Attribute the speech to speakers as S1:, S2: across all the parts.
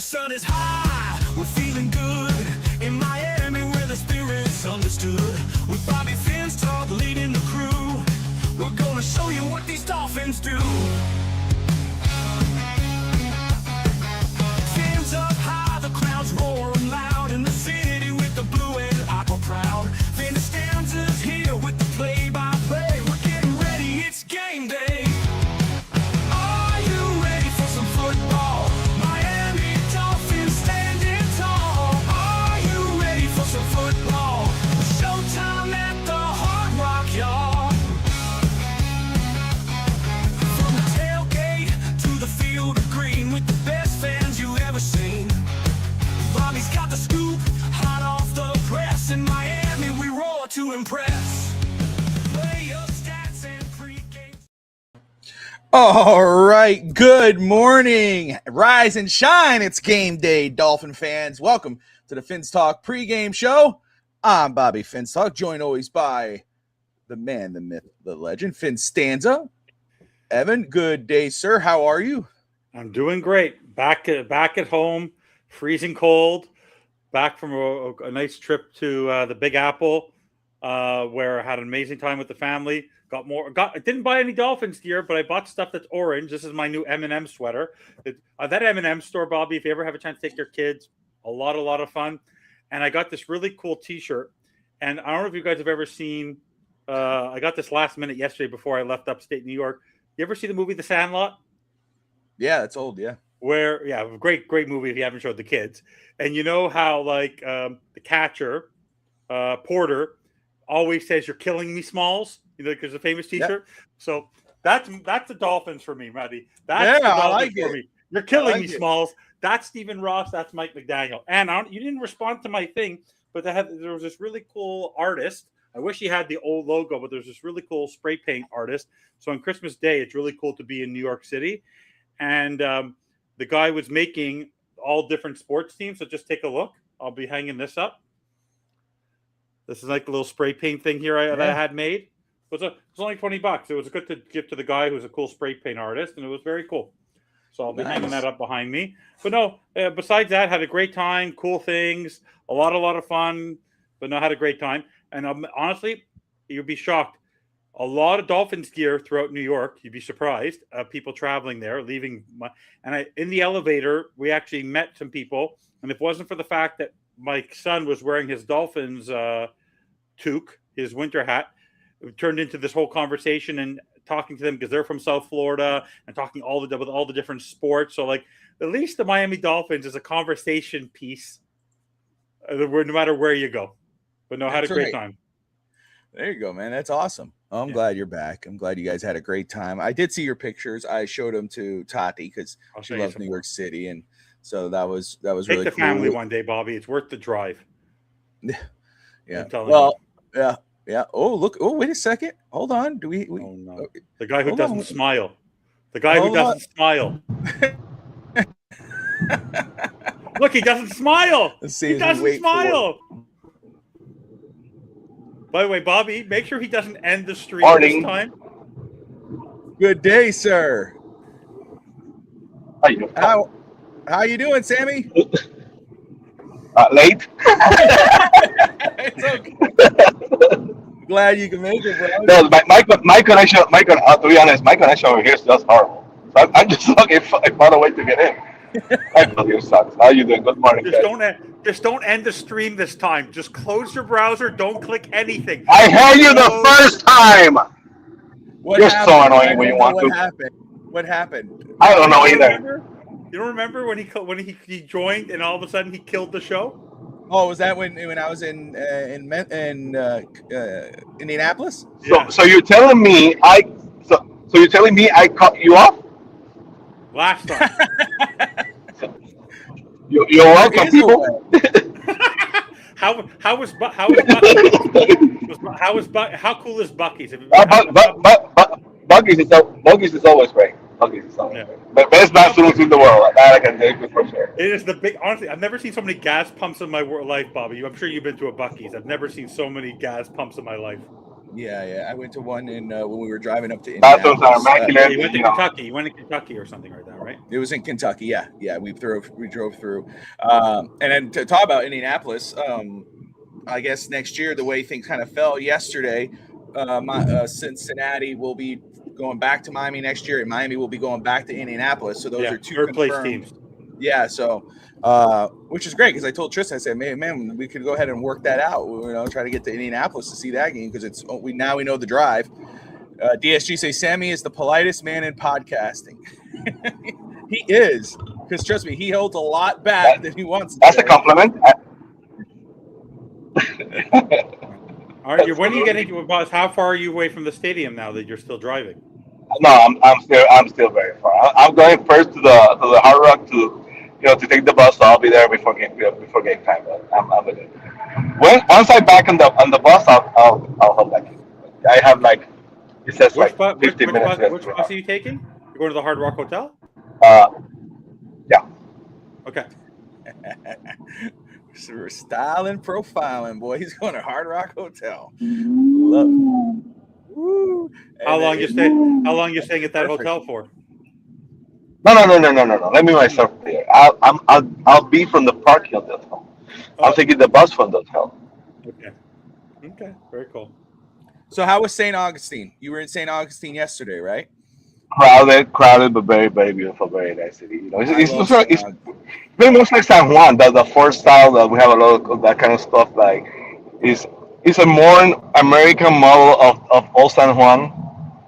S1: sun is high, we're feeling good. In Miami where the spirit's understood. With Bobby Finstock leading the crew, we're gonna show you what these Dolphins do. Fins up high, the crowds roaring loud. In the city with the blue and aqua proud. Fin Stanza's here with the play-by-play. We're getting ready, it's game day. Are you ready for some football? Miami Dolphins standing tall. Are you ready for some football? Showtime at the Hard Rock Yard. From the tailgate to the field of green, with the best fans you ever seen. Bobby's got the scoop, hot off the press. In Miami we roar to impress. Play up stats and pregame.
S2: All right, good morning. Rise and shine. It's game day, Dolphin fans. Welcome to the Finstock pregame show. I'm Bobby Finstock, joined always by the man, the myth, the legend, Finn Stanza. Evan, good day, sir. How are you?
S3: I'm doing great. Back at home, freezing cold. Back from a nice trip to the Big Apple, where I had an amazing time with the family. I didn't buy any Dolphins gear, but I bought stuff that's orange. This is my new M&M sweater. That M&M store, Bobby, if you ever have a chance to take your kids, a lot of fun. And I got this really cool T-shirt. And I don't know if you guys have ever seen. I got this last minute yesterday before I left upstate New York. You ever see the movie The Sandlot?
S2: Yeah, it's old. Yeah.
S3: Great movie if you haven't showed the kids. And you know how the catcher, Porter, always says, "You're killing me, Smalls." You know, because the famous T-shirt. Yep. So that's the Dolphins for me, Matty. That's the Dolphins
S2: like
S3: for me. You're killing me, Smalls. That's Stephen Ross. That's Mike McDaniel. And you didn't respond to my thing, but there was this really cool artist. I wish he had the old logo, but there's this really cool spray paint artist. So on Christmas Day, it's really cool to be in New York City. And the guy was making all different sports teams. So just take a look. I'll be hanging this up. This is like a little spray paint thing here that I had made. It was only $20. It was good to give to the guy who's a cool spray paint artist, and it was very cool. So I'll be hanging that up behind me. But no, besides that, had a great time, cool things, a lot of fun. But no, had a great time. And honestly, you'd be shocked. A lot of Dolphins gear throughout New York. You'd be surprised. People traveling there, leaving. In the elevator, we actually met some people. And if it wasn't for the fact that my son was wearing his Dolphins toque, his winter hat, it turned into this whole conversation and talking to them because they're from South Florida and talking with all the different sports. So at least the Miami Dolphins is a conversation piece, no matter where you go. But no, had a great time.
S2: There you go, man. That's awesome. I'm glad you're back. I'm glad you guys had a great time. I did see your pictures. I showed them to Tati because she loves New York City, and so that was really cool.
S3: Take the family one day, Bobby. It's worth the drive.
S2: Yeah. Well, yeah. Oh, look. Oh, wait a second. Hold on. Do we?
S3: Oh no. The guy who doesn't smile. The guy who doesn't smile. Look, he doesn't smile. He doesn't smile. By the way, Bobby, make sure he doesn't end the stream this time.
S2: Good day, sir. How you doing, Sammy?
S4: Late.
S2: It's okay. Glad you can make it, bro.
S4: No, my connection. To be honest, my connection over here is just horrible. So I'm just looking for a way to get in. My computer sucks. How you doing? Good morning.
S3: Just don't end the stream this time. Just close your browser. Don't click anything.
S4: I heard you the first time. You're so annoying when you want to.
S2: What happened?
S4: I don't know either.
S3: You don't remember when he joined and all of a sudden he killed the show?
S2: Oh, was that when I was in Indianapolis?
S4: So you're telling me I cut you off?
S3: Last time.
S4: You're welcome, people.
S3: How cool is Buc-ee's?
S4: Buc-ee's is always great. The best bathrooms in the world. That I can tell you for sure.
S3: It is honestly, I've never seen so many gas pumps in my life, Bobby. I'm sure you've been to a Buc-ee's. I've never seen so many gas pumps in my life.
S2: Yeah. I went to one in when we were driving up to
S4: Bathrooms are
S2: Indianapolis.
S4: immaculate.
S3: You went to
S4: you know.
S3: Kentucky. You went to Kentucky or something like that, right?
S2: It was in Kentucky. Yeah. We drove through. And then to talk about Indianapolis, I guess next year the way things kind of fell yesterday, Cincinnati will be going back to Miami next year, and Miami will be going back to Indianapolis. So those are two
S3: third place
S2: confirmed
S3: teams.
S2: Yeah, so which is great because I told Tristan, I said, man, we could go ahead and work that out. Try to get to Indianapolis to see that game because we know the drive. DSG say Sammy is the politest man in podcasting. He is, because trust me, he holds a lot back than he wants.
S4: That's a compliment.
S3: All right, when are you getting to boss? How far are you away from the stadium now that you're still driving?
S4: No, I'm still very far. I'm going first to the Hard Rock to take the bus. So I'll be there before game time. But I'm with it. Once I back on the bus, I'll head back in. I have it says
S3: Which
S4: 15 minutes.
S3: Which bus are you taking? You're going to the Hard Rock Hotel?
S4: Yeah.
S3: Okay.
S2: We're styling, profiling, boy. He's going to Hard Rock Hotel. Love it. Woo.
S3: How long you staying at that
S2: Perfect.
S3: hotel for?
S4: No. Let me myself clear. I'll be from the parking of the hotel. I'll take the bus from the hotel.
S3: Okay. Very cool.
S2: So how was St. Augustine? You were in St. Augustine yesterday, right?
S4: Crowded, but very, very beautiful, very nice city. It's very much like San Juan, the Fort style that we have a lot of that kind of stuff. It's a more American model of old San Juan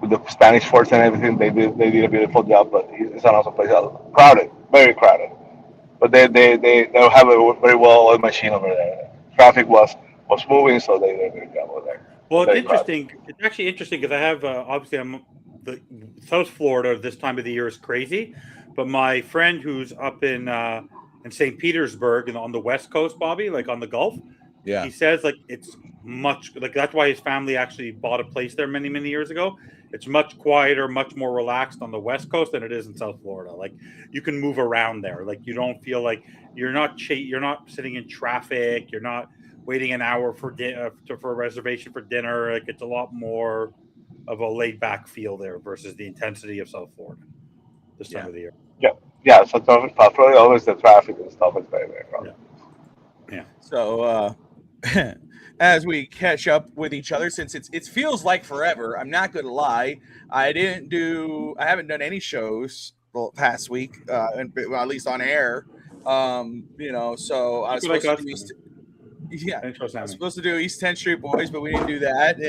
S4: with the Spanish forts and everything. They did a beautiful job, but it's an awesome place. Crowded, very crowded, but they have a very well oiled machine over there. Traffic was moving, so they did a good job over there.
S3: Well, it's
S4: Very
S3: interesting. It's actually interesting because I have obviously the South Florida this time of the year is crazy, but my friend who's up in St. Petersburg and on the West Coast, Bobby, like on the Gulf, he says it's much that's why his family actually bought a place there many years ago. It's much quieter, much more relaxed on the West Coast than it is in South Florida. Like you can move around there. Like you don't feel like you're not sitting in traffic. You're not waiting an hour for a reservation for dinner. Like it's a lot more of a laid back feel there versus the intensity of South Florida this time of the year.
S4: Yeah. So South Florida, always the traffic and stuff is very, very crowded.
S3: Yeah.
S2: So as we catch up with each other, since it feels like forever, I'm not going to lie. I haven't done any shows the past week, at least on air. So I was supposed to do I was supposed to do East 10th Street Boys, but we didn't do that,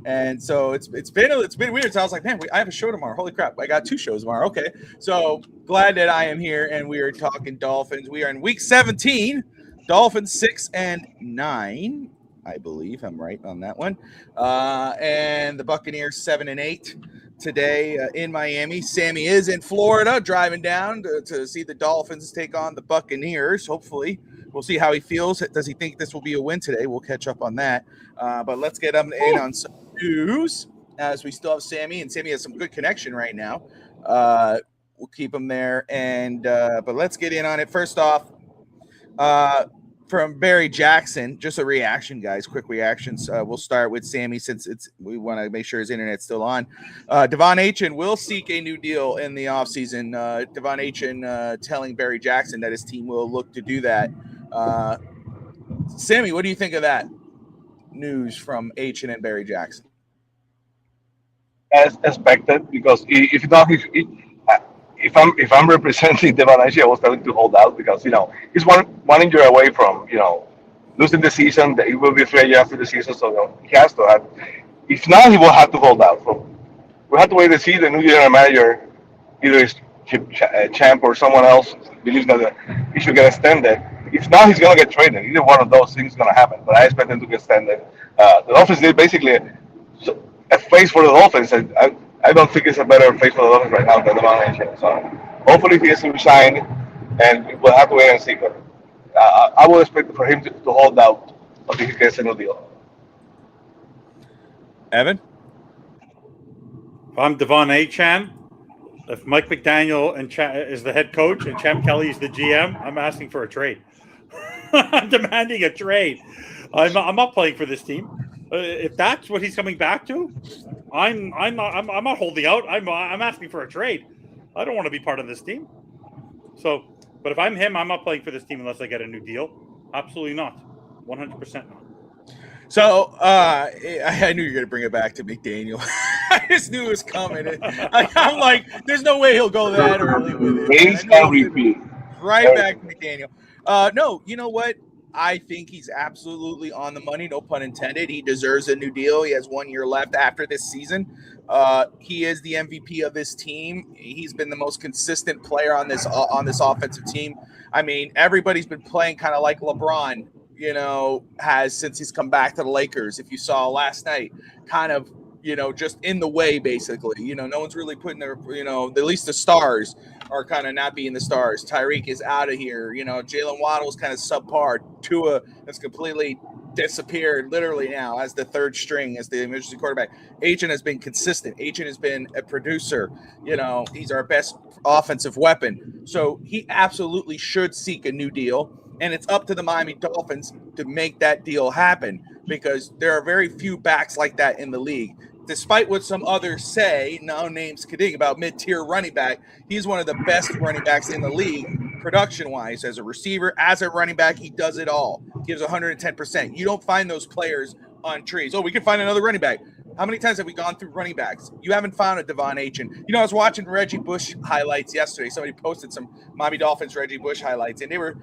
S2: and so it's been weird. So I was like, man, I have a show tomorrow. Holy crap, I got 2 shows tomorrow. Okay, so glad that I am here, and we are talking Dolphins. We are in week 17. Dolphins 6-9, I believe I'm right on that one, and the Buccaneers 7-8 today in Miami. Sammy is in Florida, driving down to see the Dolphins take on the Buccaneers. Hopefully, we'll see how he feels. Does he think this will be a win today? We'll catch up on that. But let's get him in on some news as we still have Sammy, and Sammy has some good connection right now. We'll keep him there, and but let's get in on it. First off, from Barry Jackson, just a reaction, guys. Quick reactions. We'll start with Sammy since we want to make sure his internet's still on. De'Von Achane will seek a new deal in the offseason. De'Von Achane telling Barry Jackson that his team will look to do that. Sammy, what do you think of that news from Achane and Barry Jackson?
S4: As expected, because if I'm representing De'Von Achane, I was telling to hold out because he's one injury away from losing the season. It will be 3 years after the season, so he has to have. If not, he will have to hold out. So we have to wait to see the new general manager, either his Champ or someone else believes that he should get extended. If not, he's gonna get traded. Either one of those things is gonna happen. But I expect him to get extended. The Dolphins did basically a face for the Dolphins. I don't think it's a better face for the Dolphins right now than the Buccaneers. So hopefully he gets to shine, and we'll have to wait and see. But I would expect for him to hold out until he gets a new deal.
S2: Evan?
S3: If I'm De'Von Achane, if Mike McDaniel is the head coach and Champ Kelly is the GM, I'm asking for a trade. I'm demanding a trade. I'm not playing for this team. If that's what he's coming back to, I'm not holding out. I'm asking for a trade. I don't want to be part of this team. So, but if I'm him, I'm not playing for this team unless I get a new deal. Absolutely not. 100% not.
S2: So I knew you were going to bring it back to McDaniel. I just knew it was coming. I'm like, there's no way he'll go that early with it.
S4: He's gonna repeat.
S2: Right back to McDaniel. No, you know what? I think he's absolutely on the money, no pun intended. He deserves a new deal. He has 1 year left after this season. He is the MVP of this team. He's been the most consistent player on this offensive team. I mean, everybody's been playing kind of like LeBron, has since he's come back to the Lakers. If you saw last night, kind of, just in the way, basically. No one's really putting their, at least the stars are kind of not being the stars. Tyreek is out of here. Jalen Waddle's kind of subpar. Tua has completely disappeared literally now as the third string, as the emergency quarterback. Achane has been consistent. Achane has been a producer. He's our best offensive weapon. So he absolutely should seek a new deal. And it's up to the Miami Dolphins to make that deal happen, because there are very few backs like that in the league. Despite what some others say, no names kidding, about mid-tier running back, he's one of the best running backs in the league, production-wise. As a receiver, as a running back, he does it all. Gives 110%. You don't find those players on trees. Oh, we can find another running back. How many times have we gone through running backs? You haven't found a De'Von Achane. I was watching Reggie Bush highlights yesterday. Somebody posted some Miami Dolphins Reggie Bush highlights, and they were,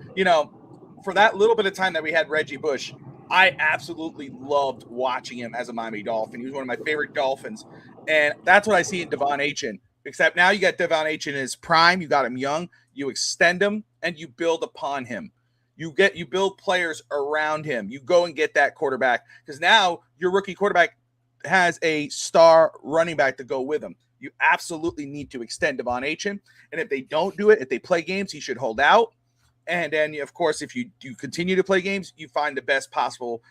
S2: for that little bit of time that we had Reggie Bush, I absolutely loved watching him as a Miami Dolphin. He was one of my favorite Dolphins. And that's what I see in De'Von Achane. Except now you got De'Von Achane in his prime. You got him young. You extend him, and you build upon him. You build players around him. You go and get that quarterback, because now your rookie quarterback has a star running back to go with him. You absolutely need to extend De'Von Achane. And if they don't do it, if they play games, he should hold out. And then, of course, if you do continue to play games, you find the best possible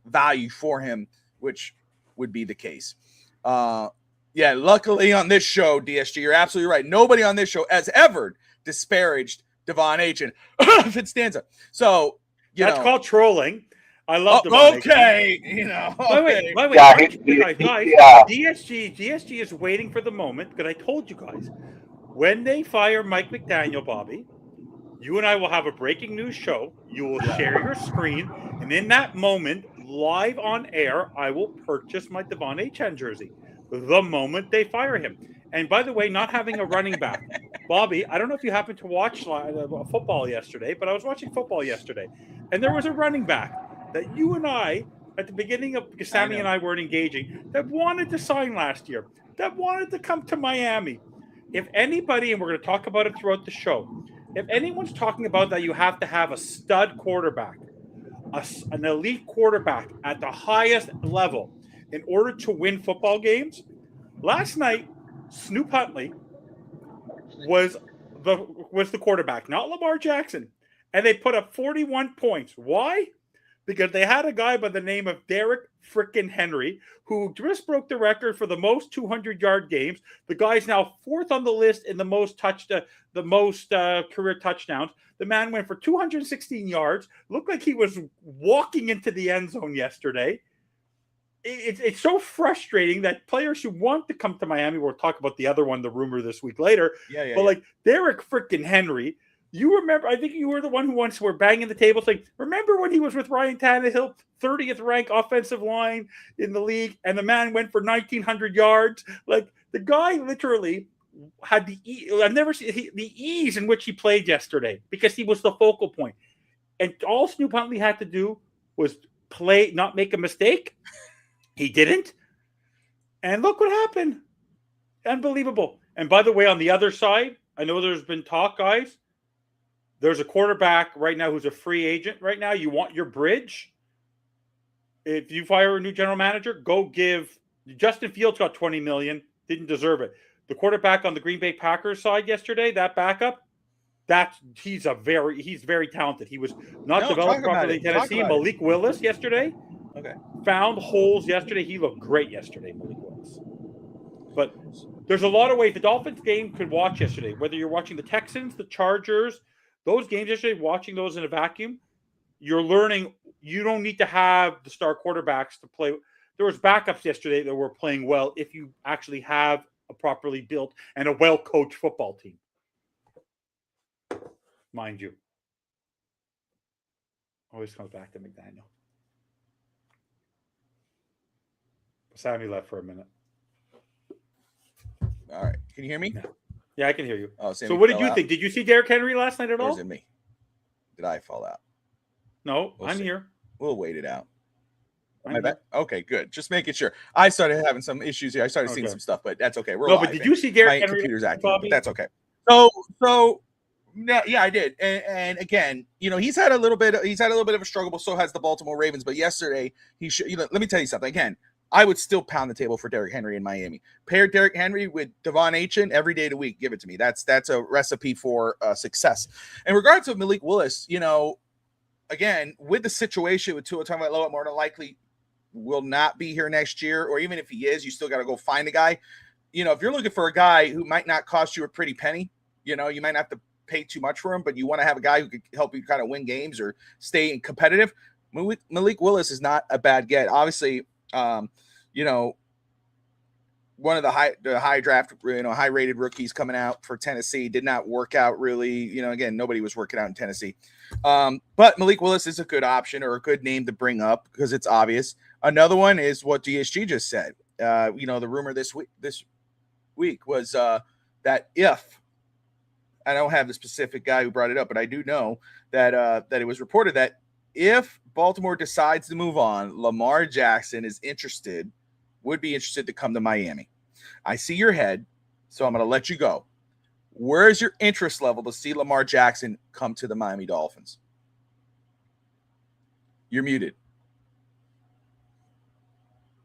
S2: value for him, which would be the case. Luckily on this show, DSG, you're absolutely right. Nobody on this show has ever disparaged De'Von Achane. Fitzstanza. So,
S3: that's called trolling. I love De'Von
S2: okay.
S3: Wait.
S4: Yeah.
S3: DSG is waiting for the moment, because I told you guys, when they fire Mike McDaniel, Bobby, you and I will have a breaking news show. You will share your screen, and in that moment, live on air, I will purchase my De'Von Achane jersey the moment they fire him. And by the way, not having a running back, Bobby, I don't know if you happened to watch football yesterday, but I was watching football yesterday, and there was a running back that you and I, at the beginning of, because Sammy and I weren't engaging, that wanted to sign last year, that wanted to come to Miami. If anybody, and we're going to talk about it throughout the show, if anyone's talking about that you have to have a stud quarterback, an elite quarterback at the highest level in order to win football games, last night, Snoop Huntley was the quarterback, not Lamar Jackson. And they put up 41 points. Why? Because they had a guy by the name of Derek frickin' Henry, who just broke the record for the most 200-yard games. The guy's now fourth on the list in the most career touchdowns. The man went for 216 yards. Looked like he was walking into the end zone yesterday. It's so frustrating that players who want to come to Miami, we'll talk about the other one, the rumor this week later. Like Derek frickin' Henry, you remember, I think you were the one who once were banging the table saying, remember when he was with Ryan Tannehill, 30th ranked offensive line in the league, and the man went for 1,900 yards? Like, the guy literally had I've never seen the ease in which he played yesterday, because he was the focal point. And all Snoop Huntley had to do was play, not make a mistake. He didn't. And look what happened. Unbelievable. And by the way, on the other side, I know there's been talk, guys. There's a quarterback right now who's a free agent right now. You want your bridge? If you fire a new general manager, go give Justin Fields got $20 million, didn't deserve it. The quarterback on the Green Bay Packers side yesterday, that backup, he's very talented. He was not developed properly in Tennessee. Malik Willis yesterday.
S2: Okay.
S3: Found holes yesterday. He looked great yesterday, Malik Willis. But there's a lot of ways the Dolphins game could watch yesterday. Whether you're watching the Texans, the Chargers, those games yesterday, watching those in a vacuum, you're learning you don't need to have the star quarterbacks to play. There was backups yesterday that were playing well if you actually have a properly built and a well-coached football team. Mind you. Always comes back to McDaniel. Sammy left for a minute.
S2: All right. Can you hear me?
S3: Yeah, I can hear you.
S2: Oh, Sammy
S3: so what did
S2: fell
S3: you
S2: out.
S3: think? Did you see Derrick Henry last night at
S2: Or
S3: all?
S2: is it me? Did I fall out?
S3: No,
S2: We'll
S3: I'm
S2: see.
S3: here.
S2: We'll wait it out. Am
S3: I'm
S2: I back? Okay, good. Just making sure. I started having some issues here. I started seeing
S3: Okay.
S2: some stuff, but that's okay. We're
S3: No,
S2: live,
S3: but did you see Derrick
S2: my
S3: Henry?
S2: computer's acting,
S3: Bobby?
S2: but that's okay. So yeah, I did. And again, he's had a little bit of a struggle, but so has the Baltimore Ravens. But yesterday, he should. Let me tell you something. Again, I would still pound the table for Derrick Henry in Miami. Pair Derrick Henry with De'Von Achane every day of the week. Give it to me. That's a recipe for success. In regards to Malik Willis, again, with the situation with Tua Tagovailoa, more than likely will not be here next year, or even if he is, you still got to go find a guy. If you're looking for a guy who might not cost you a pretty penny, you might not have to pay too much for him, but you want to have a guy who could help you kind of win games or stay competitive. Malik Willis is not a bad get. Obviously, one of the high draft, high rated rookies coming out for Tennessee did not work out really. Again, nobody was working out in Tennessee. But Malik Willis is a good option or a good name to bring up because it's obvious. Another one is what DSG just said. The rumor this week was that if I don't have the specific guy who brought it up, but I do know that it was reported that if Baltimore decides to move on, Lamar Jackson would be interested to come to Miami. I see your head, so I'm going to let you go. Where's your interest level to see Lamar Jackson come to the Miami Dolphins? You're muted.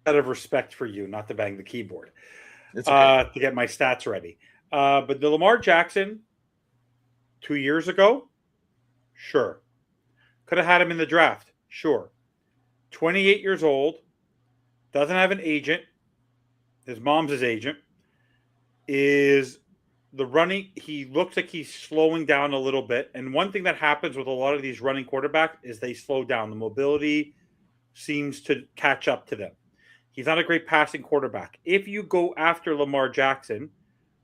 S3: Out of respect for you, not to bang the keyboard,
S2: It's okay.
S3: to get my stats ready. But the Lamar Jackson 2 years ago, sure. Could have had him in the draft, sure. 28 years old, doesn't have an agent. His mom's his agent. Is the running, he looks like he's slowing down a little bit. And one thing that happens with a lot of these running quarterbacks is they slow down. The mobility seems to catch up to them. He's not a great passing quarterback. If you go after Lamar Jackson,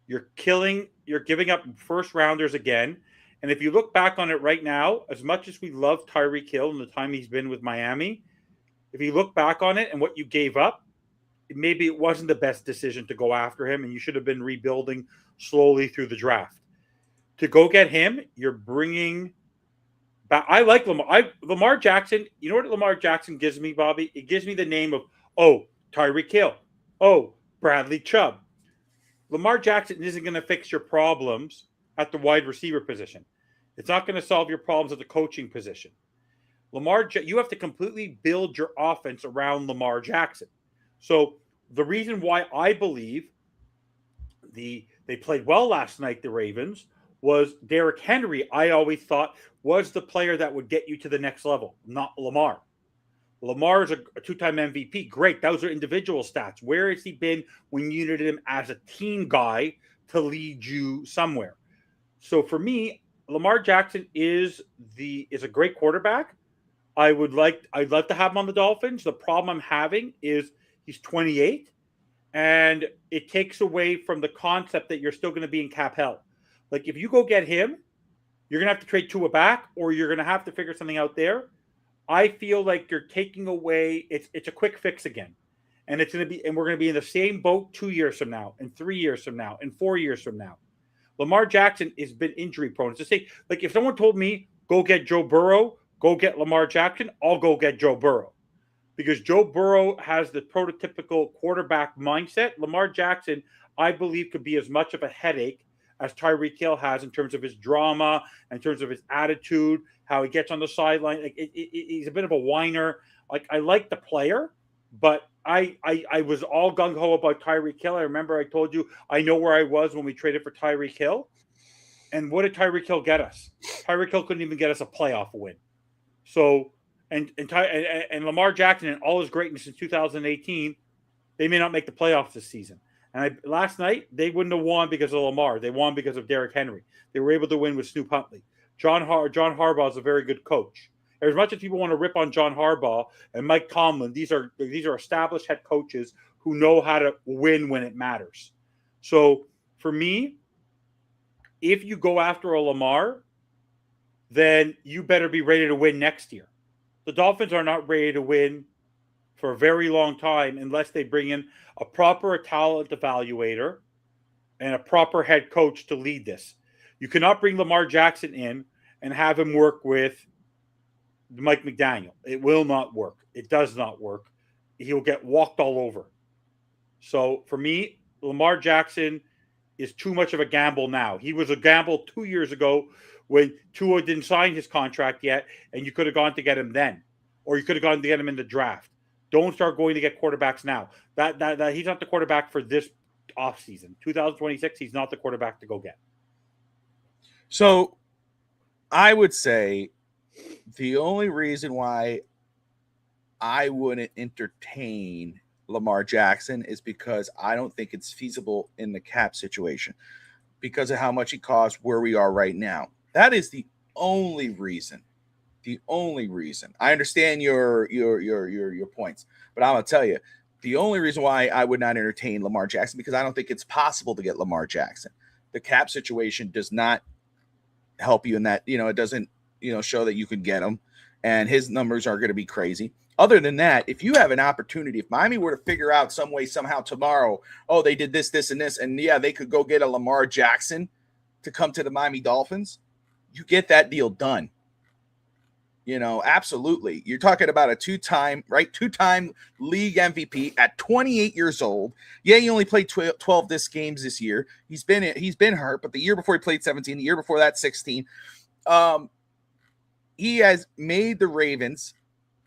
S3: you're giving up first rounders again. And if you look back on it right now, as much as we love Tyreek Hill and the time he's been with Miami, if you look back on it and what you gave up, maybe it wasn't the best decision to go after him, and you should have been rebuilding slowly through the draft. To go get him, you're bringing back. I like Lamar Jackson. You know what Lamar Jackson gives me, Bobby? It gives me the name of, Tyreek Hill. Bradley Chubb. Lamar Jackson isn't going to fix your problems at the wide receiver position. It's not going to solve your problems at the coaching position. You have to completely build your offense around Lamar Jackson. So the reason why I believe they played well last night, the Ravens, was Derrick Henry, I always thought, was the player that would get you to the next level, not Lamar. Lamar is a two-time MVP. Great. Those are individual stats. Where has he been when you needed him as a team guy to lead you somewhere? So for me, Lamar Jackson is a great quarterback. I'd love to have him on the Dolphins. The problem I'm having is he's 28, and it takes away from the concept that you're still going to be in cap hell. Like, if you go get him, you're going to have to trade Tua back, or you're going to have to figure something out there. I feel like you're taking away. It's a quick fix again, and we're going to be in the same boat 2 years from now, and 3 years from now, and 4 years from now. Lamar Jackson has been injury prone. It's to say, like, if someone told me go get Joe Burrow, go get Lamar Jackson, I'll go get Joe Burrow. Because Joe Burrow has the prototypical quarterback mindset. Lamar Jackson, I believe, could be as much of a headache as Tyreek Hill has in terms of his drama, in terms of his attitude, how he gets on the sideline. Like, he's a bit of a whiner. Like, I like the player, but I was all gung-ho about Tyreek Hill. I remember I told you I know where I was when we traded for Tyreek Hill. And what did Tyreek Hill get us? Tyreek Hill couldn't even get us a playoff win. So, and Lamar Jackson and all his greatness in 2018, they may not make the playoffs this season. And last night, they wouldn't have won because of Lamar. They won because of Derrick Henry. They were able to win with Snoop Huntley. John Harbaugh is a very good coach. As much as people want to rip on John Harbaugh and Mike Tomlin, these are established head coaches who know how to win when it matters. So for me, if you go after a Lamar, then you better be ready to win next year. The Dolphins are not ready to win for a very long time unless they bring in a proper talent evaluator and a proper head coach to lead this. You cannot bring Lamar Jackson in and have him work with Mike McDaniel. It will not work. It does not work. He'll get walked all over. So for me, Lamar Jackson is too much of a gamble now. He was a gamble 2 years ago when Tua didn't sign his contract yet, and you could have gone to get him then, or you could have gone to get him in the draft. Don't start going to get quarterbacks now. That he's not the quarterback for this offseason. 2026, he's not the quarterback to go get.
S2: So I would say the only reason why I wouldn't entertain Lamar Jackson is because I don't think it's feasible in the cap situation because of how much he costs where we are right now. That is the only reason. The only reason. I understand your points, but I'm gonna tell you the only reason why I would not entertain Lamar Jackson because I don't think it's possible to get Lamar Jackson. The cap situation does not help you in that, it doesn't, show that you could get him, and his numbers are going to be crazy. Other than that, if you have an opportunity, if Miami were to figure out some way, somehow tomorrow, oh, they did this, this, and this, and yeah, they could go get a Lamar Jackson to come to the Miami Dolphins, you get that deal done. Absolutely. You're talking about a two-time league MVP at 28 years old. Yeah, he only played 12 games this year. He's been hurt, but the year before he played 17, the year before that 16. He has made the Ravens,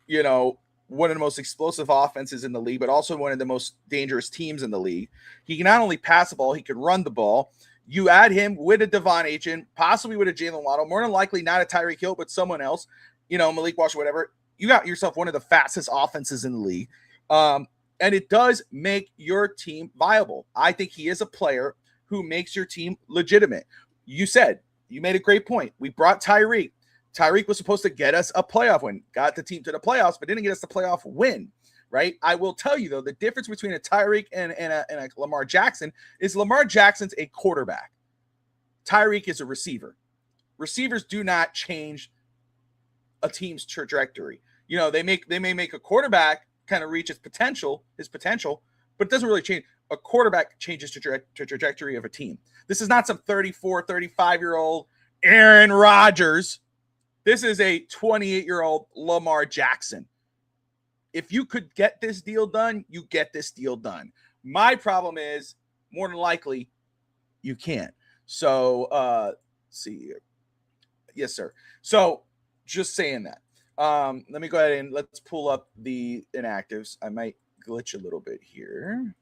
S2: one of the most explosive offenses in the league, but also one of the most dangerous teams in the league. He can not only pass the ball, he can run the Ball. You add him with a De'Von Achane, possibly with a Jalen Waddle, more than likely not a Tyreek Hill, but someone else, Malik Walsh or whatever. You got yourself one of the fastest offenses in the league. And it does make your team viable. I think he is a player who makes your team legitimate. You made a great point. We brought Tyreek. Tyreek was supposed to get us a playoff win, got the team to the playoffs, but didn't get us the playoff win, right? I will tell you, though, the difference between a Tyreek and a Lamar Jackson is Lamar Jackson's a quarterback. Tyreek is a receiver. Receivers do not change a team's trajectory. They may make a quarterback kind of reach his potential, but it doesn't really change. A quarterback changes the trajectory of a team. This is not some 34, 35-year-old Aaron Rodgers. This is a 28-year-old Lamar Jackson. If you could get this deal done, you get this deal done. My problem is, more than likely, you can't. So, let's see here. Yes, sir. So, just saying that. Let me go ahead and let's pull up the inactives. I might glitch a little bit here.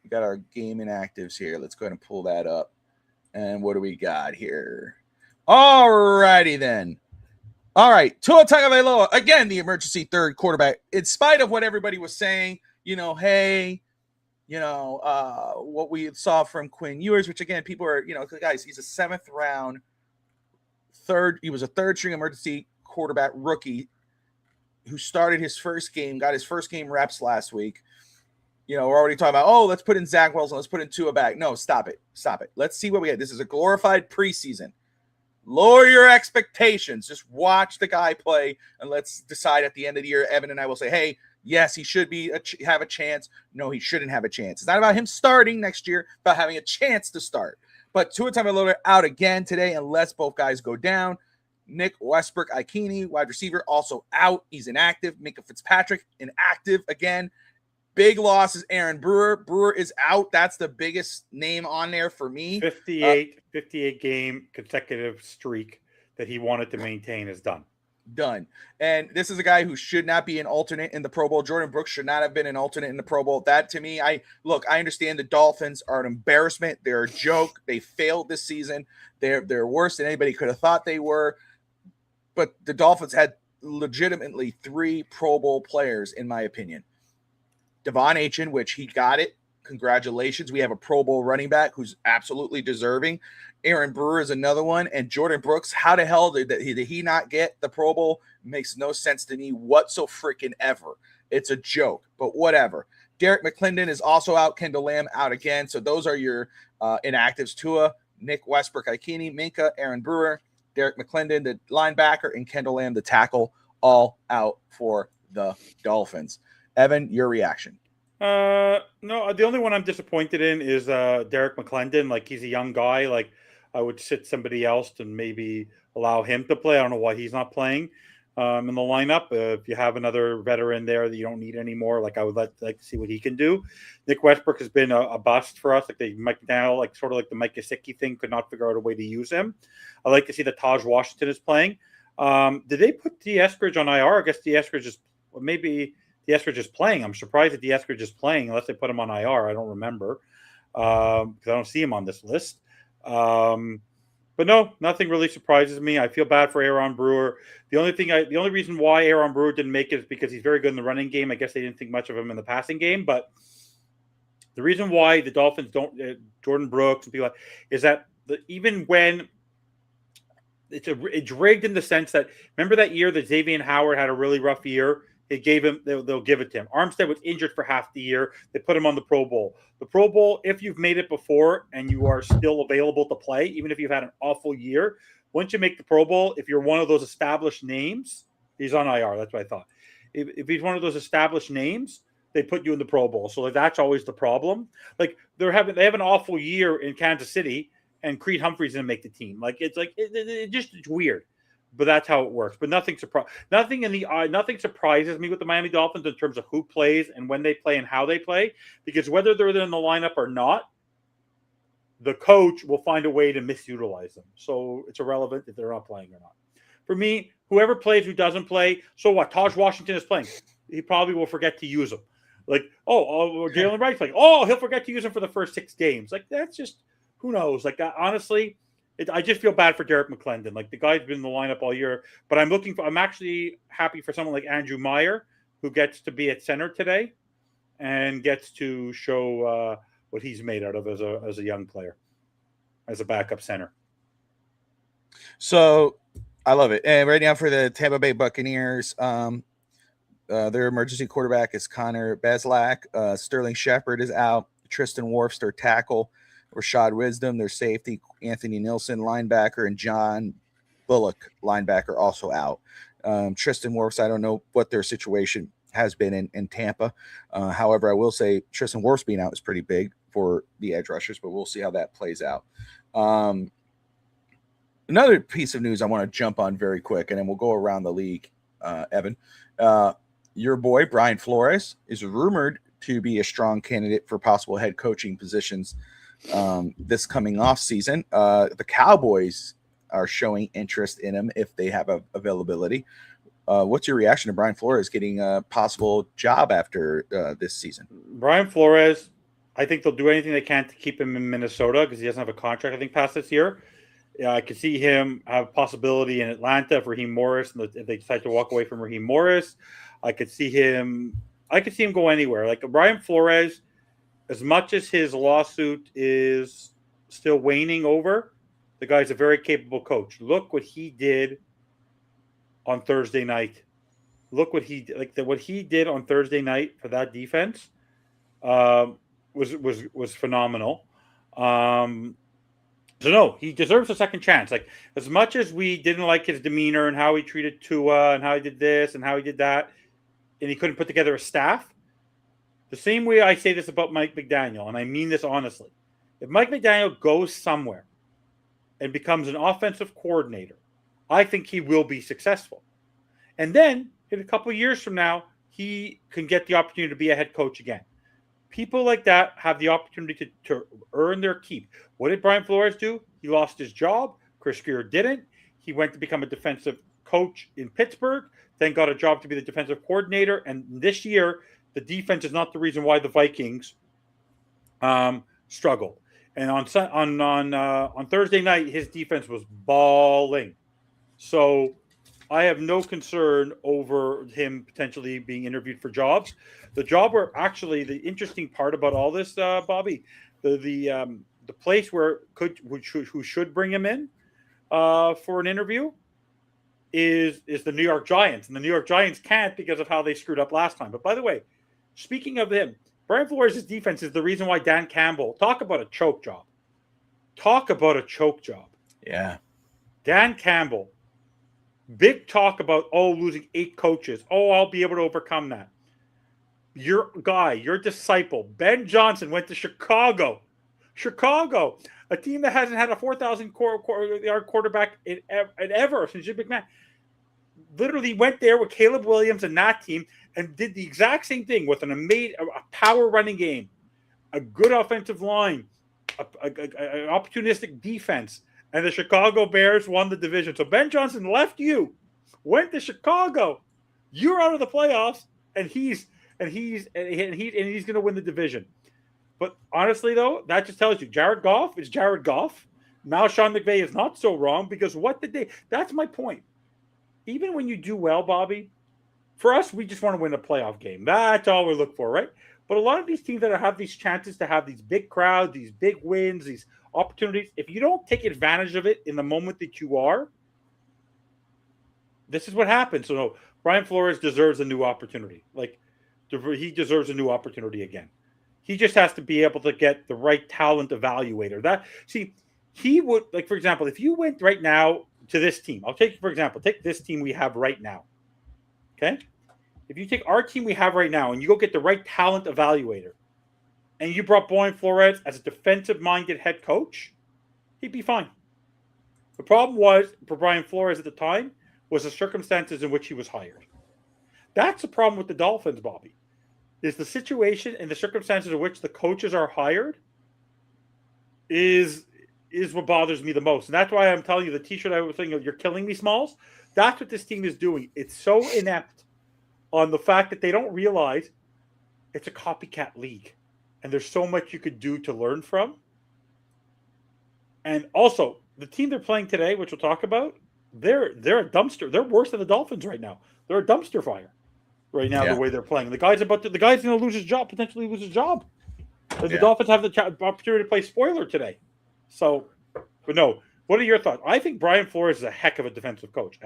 S2: We got our game inactives here. Let's go ahead and pull that up. And what do we got here? All righty then. All right. Tua Tagovailoa, again, the emergency third quarterback. In spite of what everybody was saying, what we saw from Quinn Ewers, which again, people are, guys, he's a 7th round he was a third string emergency quarterback rookie who started his first game, got his first game reps last week. We're already talking about, let's put in Zach Wilson, let's put in Tua back. No, stop it. Let's see what we had. This is a glorified preseason. Lower your expectations. Just watch the guy play, and let's decide at the end of the year. Evan and I will say, hey, yes, he should have a chance. No, he shouldn't have a chance. It's not about him starting next year, about having a chance to start. But Tua Tagovailoa out again today unless both guys go down. Nick Westbrook-Ikini, wide receiver, also out. He's inactive. Minka Fitzpatrick, inactive again. Big loss is Aaron Brewer. Brewer is out. That's the biggest name on there for me.
S3: 58 game consecutive streak that he wanted to maintain is done. And this is a guy who should not be an alternate in the Pro Bowl. Jordan Brooks should not have been an alternate in the Pro Bowl. That to me, I understand the Dolphins are an embarrassment. They're a joke. They failed this season. They're worse than anybody could have thought they were. But the Dolphins had legitimately 3 Pro Bowl players, in my opinion. De'Von Achane, which he got it. Congratulations. We have a Pro Bowl running back who's absolutely deserving. Aaron Brewer is another one. And Jordan Brooks, how the hell did he not get the Pro Bowl?
S2: makes no sense to me whatsoever. It's a joke, but whatever. Derek McClendon is also out. Kendall Lamb out again. So those are your inactives. Tua, Nick Westbrook, Ikini, Minka, Aaron Brewer, Derek McClendon, the linebacker, and Kendall Lamb, the tackle, all out for the Dolphins. Evan, your reaction?
S3: No, the only one I'm disappointed in is Derek McClendon. Like, he's a young guy. Like, I would sit somebody else to maybe allow him to play. I don't know why he's not playing in the lineup. If you have another veteran there that you don't need anymore, like, I would like to see what he can do. Nick Westbrook has been a bust for us. Like, the Mike now, like, sort of like the Mike Gesicki thing, could not figure out a way to use him. I like to see that Taj Washington is playing. Did they put D. Eskridge on IR? I guess D. Eskridge is maybe. D. Eskridge is playing. I'm surprised that D. Eskridge is playing unless they put him on IR. I don't remember because I don't see him on this list. But no, nothing really surprises me. I feel bad for Aaron Brewer. The only reason why Aaron Brewer didn't make it is because he's very good in the running game. I guess they didn't think much of him in the passing game. But the reason why the Dolphins don't Jordan Brooks and people is that even when it's rigged in the sense that, remember that year that Xavier Howard had a really rough year. They'll give it to him. Armstead was injured for half the year. They put him on the Pro Bowl. The Pro Bowl, if you've made it before and you are still available to play, even if you've had an awful year, once you make the Pro Bowl, if you're one of those established names, he's on IR. That's what I thought. If he's one of those established names, they put you in the Pro Bowl. So that's always the problem. Like, they have an awful year in Kansas City, and Creed Humphreys didn't make the team. Like, it's weird. But that's how it works. But nothing surprises me with the Miami Dolphins in terms of who plays and when they play and how they play, because whether they're in the lineup or not, the coach will find a way to misutilize them. So it's irrelevant if they're not playing or not. For me, whoever plays, who doesn't play, so what? Taj Washington is playing. He probably will forget to use him. Like, Jalen Wright's playing. He'll forget to use him for the first 6 games. Like, that's just, who knows? Like, honestly, I just feel bad for Derek McClendon. Like, the guy's been in the lineup all year, but I'm actually happy for someone like Andrew Meyer, who gets to be at center today and gets to show what he's made out of as a young player, as a backup center.
S2: So I love it. And right now for the Tampa Bay Buccaneers, their emergency quarterback is Connor Beslak. Sterling Shepard is out. Tristan Wirfs, their tackle. Rashad Wisdom, their safety, Anthony Nilsson, linebacker, and John Bullock, linebacker, also out. Tristan Wirfs, I don't know what their situation has been in Tampa. However, I will say Tristan Wirfs being out is pretty big for the edge rushers, but we'll see how that plays out. Another piece of news I want to jump on very quick, and then we'll go around the league, Evan. Your boy, Brian Flores, is rumored to be a strong candidate for possible head coaching positions this coming off season. The Cowboys are showing interest in him if they have availability. What's your reaction to Brian Flores getting a possible job after this season?
S3: Brian Flores, I think they'll do anything they can to keep him in Minnesota because he doesn't have a contract, I think, past this year. I could see him have a possibility in Atlanta for Raheem Morris, and if they decide to walk away from Raheem Morris, I could see him go anywhere. Like, Brian Flores, as much as his lawsuit is still waning over, the guy's a very capable coach. Look what he did on Thursday night. Look what he did on Thursday night for that defense was phenomenal. So no, he deserves a second chance. Like, as much as we didn't like his demeanor and how he treated Tua and how he did this and how he did that, and he couldn't put together a staff, the same way I say this about Mike McDaniel, and I mean this honestly. If Mike McDaniel goes somewhere and becomes an offensive coordinator, I think he will be successful. And then, in a couple of years from now, he can get the opportunity to be a head coach again. People like that have the opportunity to earn their keep. What did Brian Flores do? He lost his job. Chris Greer didn't. He went to become a defensive coach in Pittsburgh, then got a job to be the defensive coordinator. And this year, the defense is not the reason why the Vikings struggled. And on Thursday night, his defense was balling. So I have no concern over him potentially being interviewed for jobs. The job where actually the interesting part about all this, Bobby, the place who should bring him in for an interview is the New York Giants, and the New York Giants can't because of how they screwed up last time. But by the way, speaking of him, Brian Flores' defense is the reason why Dan Campbell, talk about a choke job. Talk about a choke job.
S2: Yeah.
S3: Dan Campbell, big talk about, losing 8 coaches. I'll be able to overcome that. Your guy, your disciple, Ben Johnson, went to Chicago. Chicago, a team that hasn't had a 4,000-yard quarterback in ever since Jim McMahon. Literally went there with Caleb Williams and that team and did the exact same thing with a power running game, a good offensive line, an opportunistic defense, and the Chicago Bears won the division. So Ben Johnson left you, went to Chicago. You're out of the playoffs, and he's going to win the division. But honestly, though, that just tells you Jared Goff is Jared Goff. Now Sean McVay is not so wrong because that's my point. Even when you do well, Bobby, for us, we just want to win a playoff game. That's all we look for, right? But a lot of these teams that have these chances to have these big crowds, these big wins, these opportunities, if you don't take advantage of it in the moment that you are, this is what happens. So no, Brian Flores deserves a new opportunity. Like, he deserves a new opportunity again. He just has to be able to get the right talent evaluator. He would, like, for example, if you went right now to this team, take this team we have right now. Okay? If you take our team we have right now and you go get the right talent evaluator and you brought Brian Flores as a defensive-minded head coach, he'd be fine. The problem was, for Brian Flores at the time, was the circumstances in which he was hired. That's the problem with the Dolphins, Bobby, is the situation and the circumstances in which the coaches are hired is what bothers me the most. And that's why I'm telling you, the t-shirt I was saying, you're killing me, Smalls. That's what this team is doing. It's so inept on the fact that they don't realize it's a copycat league. And there's so much you could do to learn from. And also, the team they're playing today, which we'll talk about, they're a dumpster. They're worse than the Dolphins right now. They're a dumpster fire right now, the way they're playing. The guy's going to lose his job, potentially lose his job. And the Dolphins have the opportunity to play spoiler today. So, but no. What are your thoughts? I think Brian Flores is a heck of a defensive coach.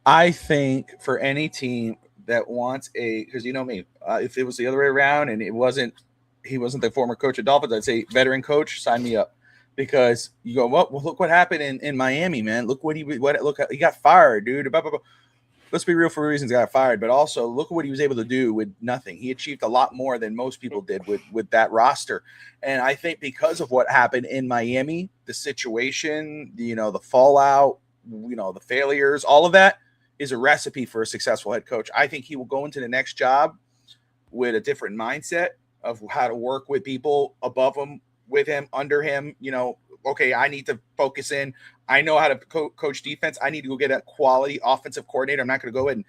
S2: I think for any team that wants because you know me, if it was the other way around and he wasn't the former coach of Dolphins, I'd say veteran coach, sign me up. Because you go, well, look what happened in Miami, man. Look he got fired, dude. Blah, blah, blah. Let's be real, for reasons he got fired, but also look at what he was able to do with nothing. He achieved a lot more than most people did with that roster. And I think because of what happened in Miami, the situation, the fallout, the failures, all of that is a recipe for a successful head coach. I think he will go into the next job with a different mindset of how to work with people above him, with him, under him. Okay, I need to focus in. I know how to coach defense. I need to go get a quality offensive coordinator. I'm not going to go in,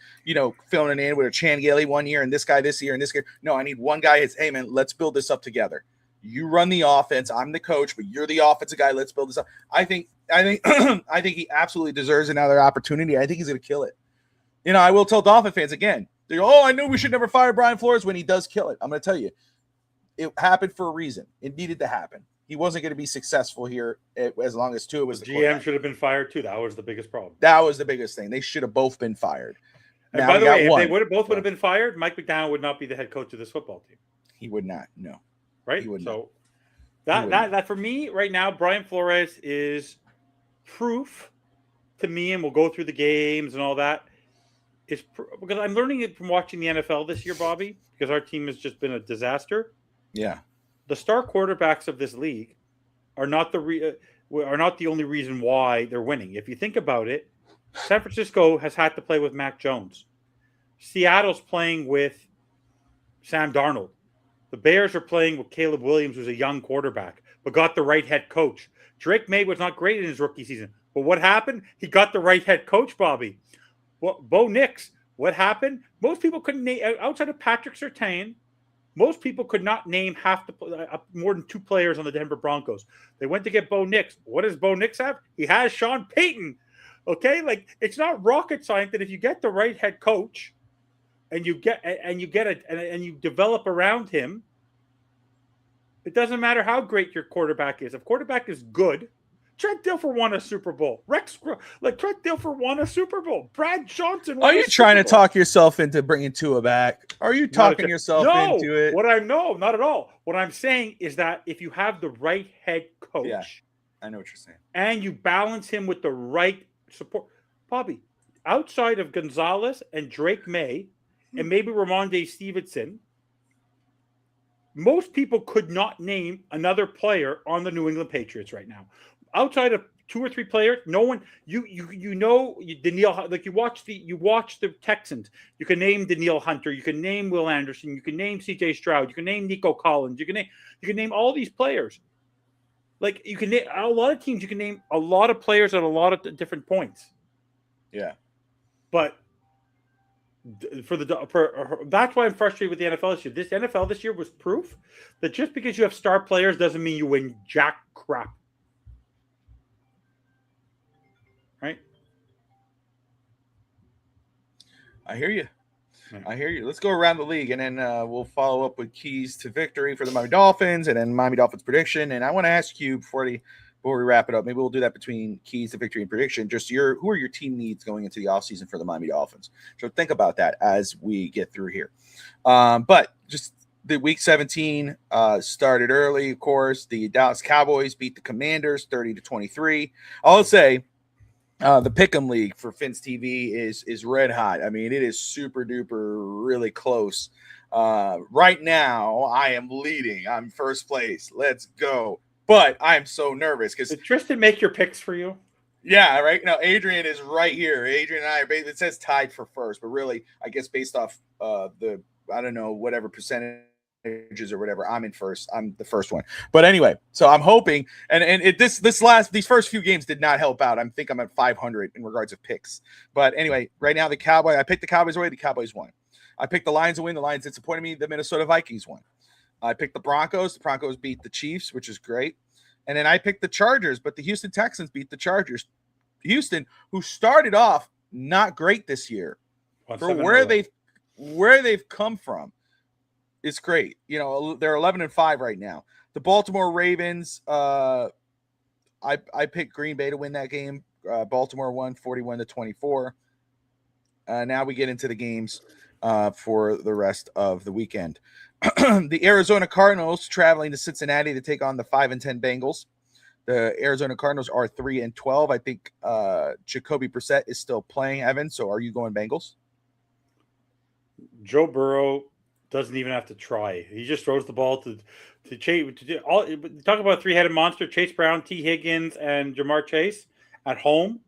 S2: filling it in with a Chan Gailey one year and this guy this year and this guy. No, I need one guy who's, hey, man, let's build this up together. You run the offense. I'm the coach, but you're the offensive guy. Let's build this up. I think he absolutely deserves another opportunity. I think he's going to kill it. I will tell Dolphin fans again. They go, I knew we should never fire Brian Flores when he does kill it. I'm going to tell you, it happened for a reason. It needed to happen. He wasn't going to be successful here as long as Tua was the
S3: GM should have been fired too. That was the biggest problem.
S2: That was the biggest thing. They should have both been fired.
S3: And by the way, if they would have been fired, Mike McDowell would not be the head coach of this football team.
S2: He would not. No.
S3: Right? So that for me right now, Brian Flores is proof to me, and we'll go through the games and all that. Because I'm learning it from watching the NFL this year, Bobby, because our team has just been a disaster.
S2: Yeah.
S3: The star quarterbacks of this league are not the only reason why they're winning. If you think about it, San Francisco has had to play with Mac Jones. Seattle's playing with Sam Darnold. The Bears are playing with Caleb Williams, who's a young quarterback, but got the right head coach. Drake May was not great in his rookie season, but what happened? He got the right head coach, Bobby. Well, Bo Nix, what happened? Most people couldn't name, outside of Patrick Surtain, most people could not name more than 2 players on the Denver Broncos. They went to get Bo Nix. What does Bo Nix have? He has Sean Payton. Okay, it's not rocket science that if you get the right head coach and you develop around him, it doesn't matter how great your quarterback is. If quarterback is good, Trent Dilfer won a Super Bowl. Trent Dilfer won a Super Bowl. Brad Johnson won
S2: Are you trying to talk yourself into bringing Tua back? Are you talking yourself into it?
S3: No, not at all. What I'm saying is that if you have the right head coach,
S2: Yeah, I know what you're saying,
S3: and you balance him with the right support, Bobby, outside of Gonzalez and Drake May, and maybe Ramondre Stevenson, most people could not name another player on the New England Patriots right now. Outside of 2 or 3 players, no one. Danielle, like you watch the Texans. You can name Danielle Hunter. You can name Will Anderson. You can name C.J. Stroud. You can name Nico Collins. You can name all these players. Like you can name a lot of teams. You can name a lot of players at a lot of different points.
S2: Yeah,
S3: but that's why I'm frustrated with the NFL this year. This NFL this year was proof that just because you have star players doesn't mean you win jack crap. Right?
S2: I hear you. I hear you. Let's go around the league, and then we'll follow up with keys to victory for the Miami Dolphins, and then Miami Dolphins prediction. And I want to ask you before we wrap it up, maybe we'll do that between keys to victory and prediction. Just who are your team needs going into the offseason for the Miami Dolphins? So think about that as we get through here. But just the week 17 started early, of course. The Dallas Cowboys beat the Commanders 30-23. I'll say the Pick'em League for Fins TV is red hot. I mean, it is super duper really close. Right now, I am leading. I'm first place. Let's go. But I'm so nervous because
S3: did Tristan make your picks for you?
S2: Yeah, right. Now Adrian is right here. Adrian and I are. It says tied for first, but really, I guess based off whatever percentages or whatever, I'm in first. I'm the first one. But anyway, so I'm hoping, and these first few games did not help out. I think I'm at 500 in regards of picks. But anyway, right now I picked the Cowboys away. The Cowboys won. I picked the Lions to win. The Lions disappointed me. The Minnesota Vikings won. I picked the Broncos. The Broncos beat the Chiefs, which is great. And then I picked the Chargers, but the Houston Texans beat the Chargers. Houston, who started off not great this year, for where they've come from, it's great. You know, they're 11-5 right now. The Baltimore Ravens, I picked Green Bay to win that game. Baltimore won 41-24. Now we get into the games for the rest of the weekend. The Arizona Cardinals traveling to Cincinnati to take on the 5-10 Bengals. The Arizona Cardinals are 3-12. I think Jacoby Brissett is still playing, Evan. So are you going Bengals?
S3: Joe Burrow doesn't even have to try. He just throws the ball to Chase. Talk about a three-headed monster: Chase Brown, T. Higgins, and Jamar Chase at home.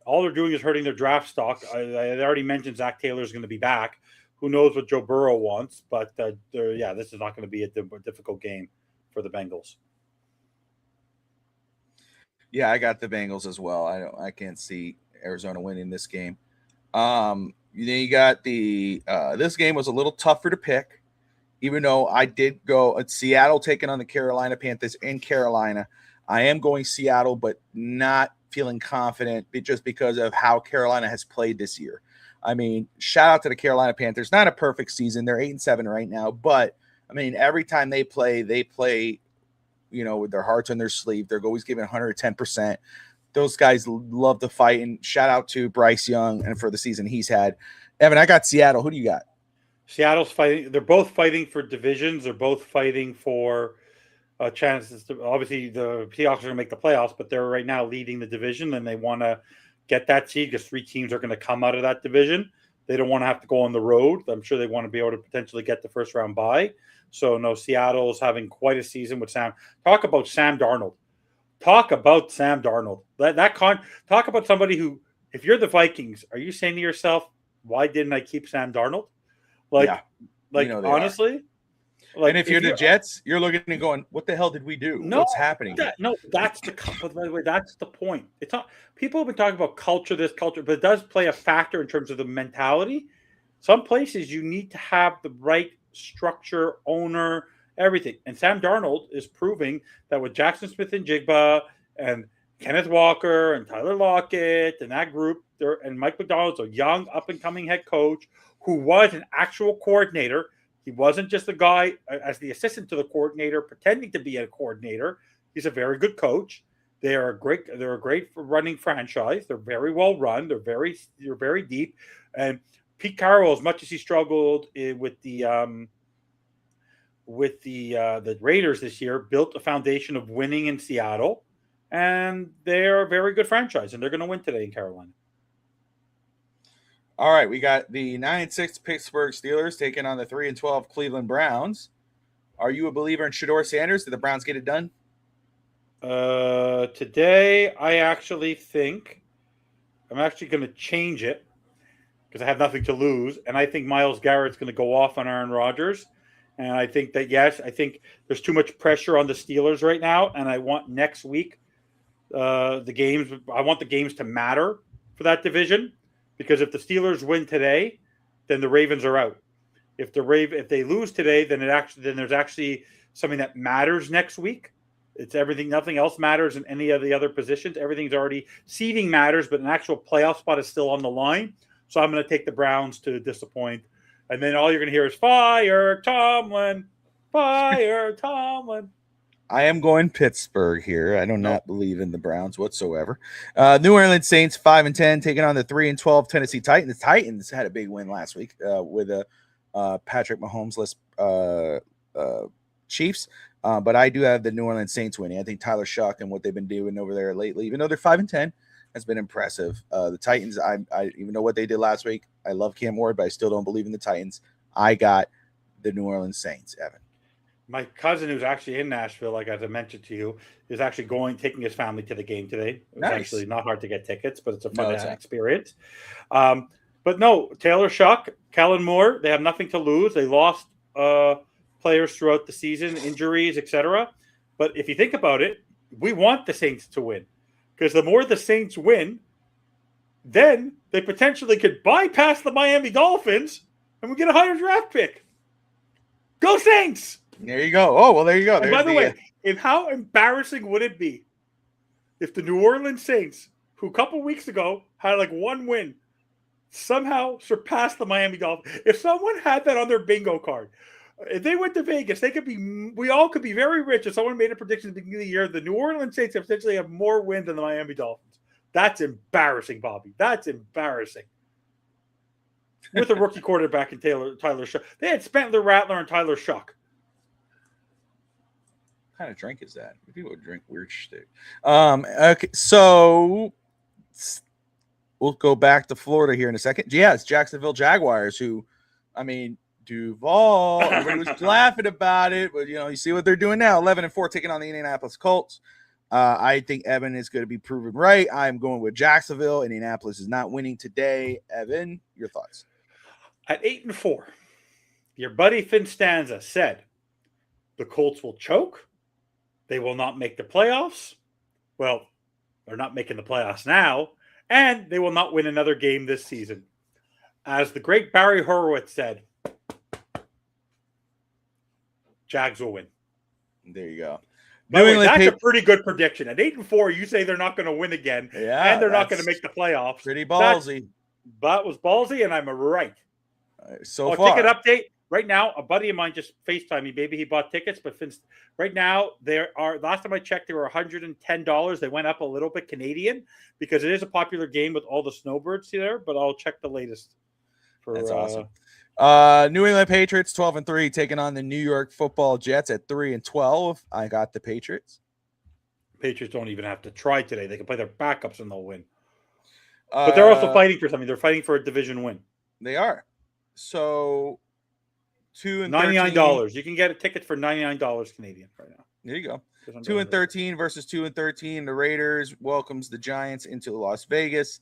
S3: All they're doing is hurting their draft stock. I already mentioned Zach Taylor is going to be back. Who knows what Joe Burrow wants? But this is not going to be a difficult game for the Bengals.
S2: Yeah, I got the Bengals as well. I can't see Arizona winning this game. You got this game was a little tougher to pick, even though I did go at Seattle taking on the Carolina Panthers in Carolina. I am going Seattle, but not feeling confident just because of how Carolina has played this year. I mean, shout out to the Carolina Panthers. Not a perfect season. They're 8-7 right now, but I mean, every time they play, with their hearts on their sleeve. They're always giving 110%. Those guys love to fight, and shout out to Bryce Young and for the season he's had. Evan, I got Seattle. Who do you got?
S3: Seattle's fighting. They're both fighting for divisions. They're both fighting for chances to. Obviously, the Seahawks are going to make the playoffs, but they're right now leading the division, and they want to get that seed because 3 teams are going to come out of that division. They don't want to have to go on the road. I'm sure they want to be able to potentially get the first round bye. So, no, Seattle's having quite a season with Sam. Talk about Sam Darnold. Talk about somebody who, if you're the Vikings, are you saying to yourself, why didn't I keep Sam Darnold? Honestly?
S2: And if you're the Jets, you're looking and going, what the hell did we do? What's happening?
S3: That's by the way, that's the point. It's not, people have been talking about culture, but it does play a factor in terms of the mentality. Some places you need to have the right structure, owner, everything. And Sam Darnold is proving that with Jackson Smith and Jigba and Kenneth Walker and Tyler Lockett and that group there, and Mike McDonald's a young up-and-coming head coach who was an actual coordinator. He wasn't just a guy as the assistant to the coordinator pretending to be a coordinator. He's a very good coach. They're a great running franchise. They're very well run. They're very deep. And Pete Carroll, as much as he struggled with the Raiders this year, built a foundation of winning in Seattle, and they're a very good franchise, and they're going to win today in Carolina.
S2: All right, we got the 9-6 Pittsburgh Steelers taking on the 3-12 Cleveland Browns. Are you a believer in Shedeur Sanders? Did the Browns get it done?
S3: Today, I actually think I'm actually going to change it because I have nothing to lose, and I think Myles Garrett's going to go off on Aaron Rodgers. And I think that, yes, I think there's too much pressure on the Steelers right now, and I want next week I want the games to matter for that division, because if the Steelers win today, then the Ravens are out. If they lose today, then there's actually something that matters next week. It's everything. Nothing else matters in any of the other positions. Everything's already seeding matters, but an actual playoff spot is still on the line. So I'm going to take the Browns to disappoint. And then all you're going to hear is fire Tomlin, fire Tomlin.
S2: I am going Pittsburgh here. I do not believe in the Browns whatsoever. New Orleans Saints 5-10 taking on the 3-12 Tennessee Titans. The Titans had a big win last week with a Patrick Mahomes-less Chiefs. But I do have the New Orleans Saints winning. I think Tyler Shuck and what they've been doing over there lately, even though they're 5-10, has been impressive. The Titans, I even know what they did last week. I love Cam Ward, but I still don't believe in the Titans. I got the New Orleans Saints, Evan.
S3: My cousin, who's actually in Nashville, like as I mentioned to you, is actually taking his family to the game today. It's actually not hard to get tickets, but it's a fun experience. But no, Taylor Shuck, Kellen Moore, they have nothing to lose. They lost players throughout the season, injuries, etc. But if you think about it, we want the Saints to win, because the more the Saints win, then they potentially could bypass the Miami Dolphins and we get a higher draft pick. Go Saints!
S2: There you go. Oh, well, there you go.
S3: And by the way, how embarrassing would it be if the New Orleans Saints, who a couple weeks ago had like one win, somehow surpassed the Miami Dolphins? If someone had that on their bingo card, if they went to Vegas, we all could be very rich. If someone made a prediction at the beginning of the year, the New Orleans Saints potentially have more wins than the Miami Dolphins. That's embarrassing, Bobby. That's embarrassing. With a rookie quarterback in Tyler Shuck. They had Spencer Rattler and Tyler Shuck.
S2: What kind of drink is that? People drink weird shit. Okay, so we'll go back to Florida here in a second. Yeah, it's Jacksonville Jaguars who, Duval, everybody was laughing about it, but you see what they're doing now. 11-4 taking on the Indianapolis Colts. I think Evan is going to be proven right. I'm going with Jacksonville. Indianapolis is not winning today. Evan, your thoughts?
S3: At 8-4, your buddy Finstanza said the Colts will choke. They will not make the playoffs. Well, they're not making the playoffs now, and they will not win another game this season. As the great Barry Horowitz said, Jags will win.
S2: There you go.
S3: That's a pretty good prediction. At 8-4, you say they're not going to win again, and they're not going to make the playoffs.
S2: Pretty ballsy.
S3: That was ballsy, and I'm right.
S2: So far.
S3: Ticket update. Right now, a buddy of mine just FaceTimed me. Maybe he bought tickets, but right now, last time I checked, they were $110. They went up a little bit Canadian because it is a popular game with all the snowbirds there, but I'll check the latest.
S2: That's awesome. New England Patriots 12-3 taking on the New York Football Jets at 3-12. I got the Patriots.
S3: Patriots don't even have to try today. They can play their backups and they'll win. But they're also fighting for something. They're fighting for a division win.
S2: They are. So
S3: $99. You can get a ticket for $99 Canadian right now.
S2: There you go. 2-13 versus 2-13. The Raiders welcomes the Giants into Las Vegas.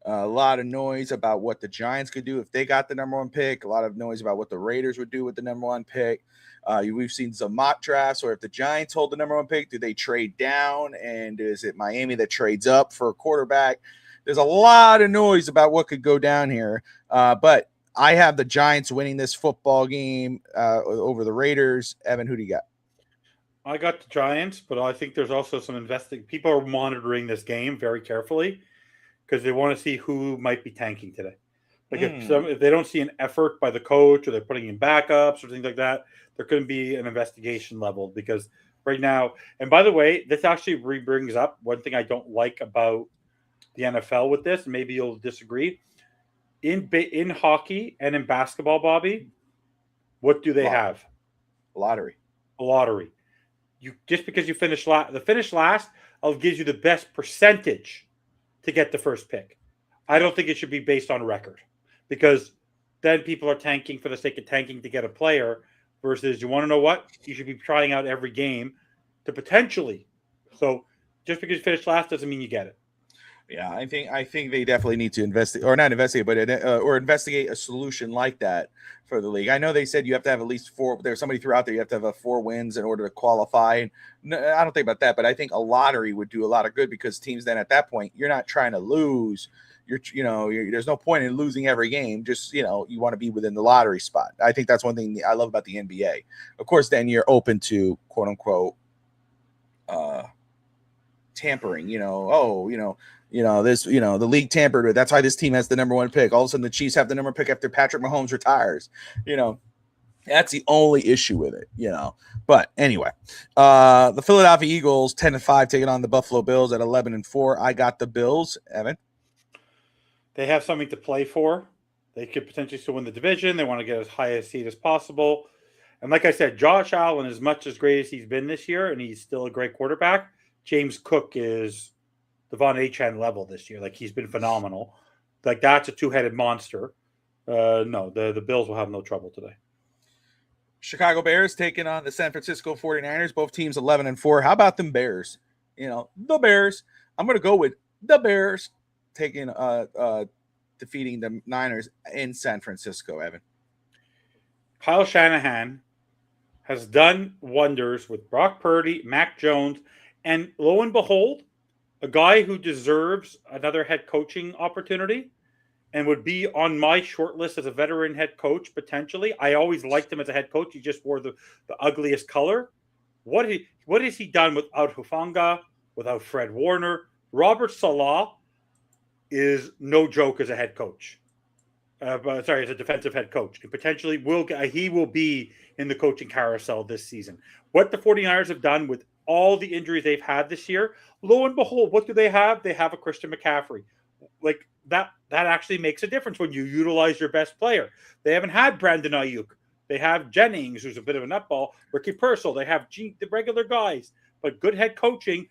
S2: A lot of noise about what the Giants could do if they got the number one pick. A lot of noise about what the Raiders would do with the number one pick. We've seen some mock drafts, or if the Giants hold the number one pick, do they trade down? And is it Miami that trades up for a quarterback? There's a lot of noise about what could go down here. But I have the Giants winning this football game over the Raiders. Evan, who do you got?
S3: I got the Giants, but I think there's also some people are monitoring this game very carefully, because they want to see who might be tanking today. Like if they don't see an effort by the coach, or they're putting in backups or things like that, there could be an investigation level, because right now. And by the way, this actually brings up one thing I don't like about the NFL with this. Maybe you'll disagree. In hockey and in basketball, Bobby, what do they have?
S2: Lottery.
S3: A lottery. You just because you finish last, the finish last, gives you the best percentage to get the first pick. I don't think it should be based on record, because then people are tanking for the sake of tanking to get a player. Versus, you want to know what? You should be trying out every game to potentially. So just because you finish last doesn't mean you get it.
S2: Yeah, I think they definitely need to investigate, or not investigate, but or investigate a solution like that for the league. I know they said you have to have at least 4. There's somebody threw out there you have to have 4 wins in order to qualify. No, I don't think about that, but I think a lottery would do a lot of good, because teams then at that point, you're not trying to lose. There's no point in losing every game. Just, you want to be within the lottery spot. I think that's one thing I love about the NBA. Of course, then you're open to quote unquote tampering. The league tampered with. That's why this team has the number 1 pick. All of a sudden, the Chiefs have the number 1 pick after Patrick Mahomes retires. That's the only issue with it. But anyway, the Philadelphia Eagles 10-5 taking on the Buffalo Bills at 11-4. I got the Bills. Evan.
S3: They have something to play for. They could potentially still win the division. They want to get as high a seed as possible. And like I said, Josh Allen, as much as great as he's been this year, and he's still a great quarterback, James Cook is De'Von Achane level this year. Like, he's been phenomenal. Like, that's a 2-headed monster. No, the Bills will have no trouble today.
S2: Chicago Bears taking on the San Francisco 49ers. Both teams 11-4. How about them Bears? The Bears. I'm going to go with the Bears taking defeating the Niners in San Francisco, Evan.
S3: Kyle Shanahan has done wonders with Brock Purdy, Mac Jones, and lo and behold, a guy who deserves another head coaching opportunity and would be on my short list as a veteran head coach potentially. I always liked him as a head coach. He just wore the ugliest color. What has he done without Hufanga, without Fred Warner? Robert Saleh is no joke as a head coach. As a defensive head coach. And potentially he will be in the coaching carousel this season. What the 49ers have done with all the injuries they've had this year, lo and behold, what do they have? They have a Christian McCaffrey. Like, that actually makes a difference when you utilize your best player. They haven't had Brandon Ayuk. They have Jennings, who's a bit of a nutball, Ricky Pearsall. They have the regular guys. But good head coaching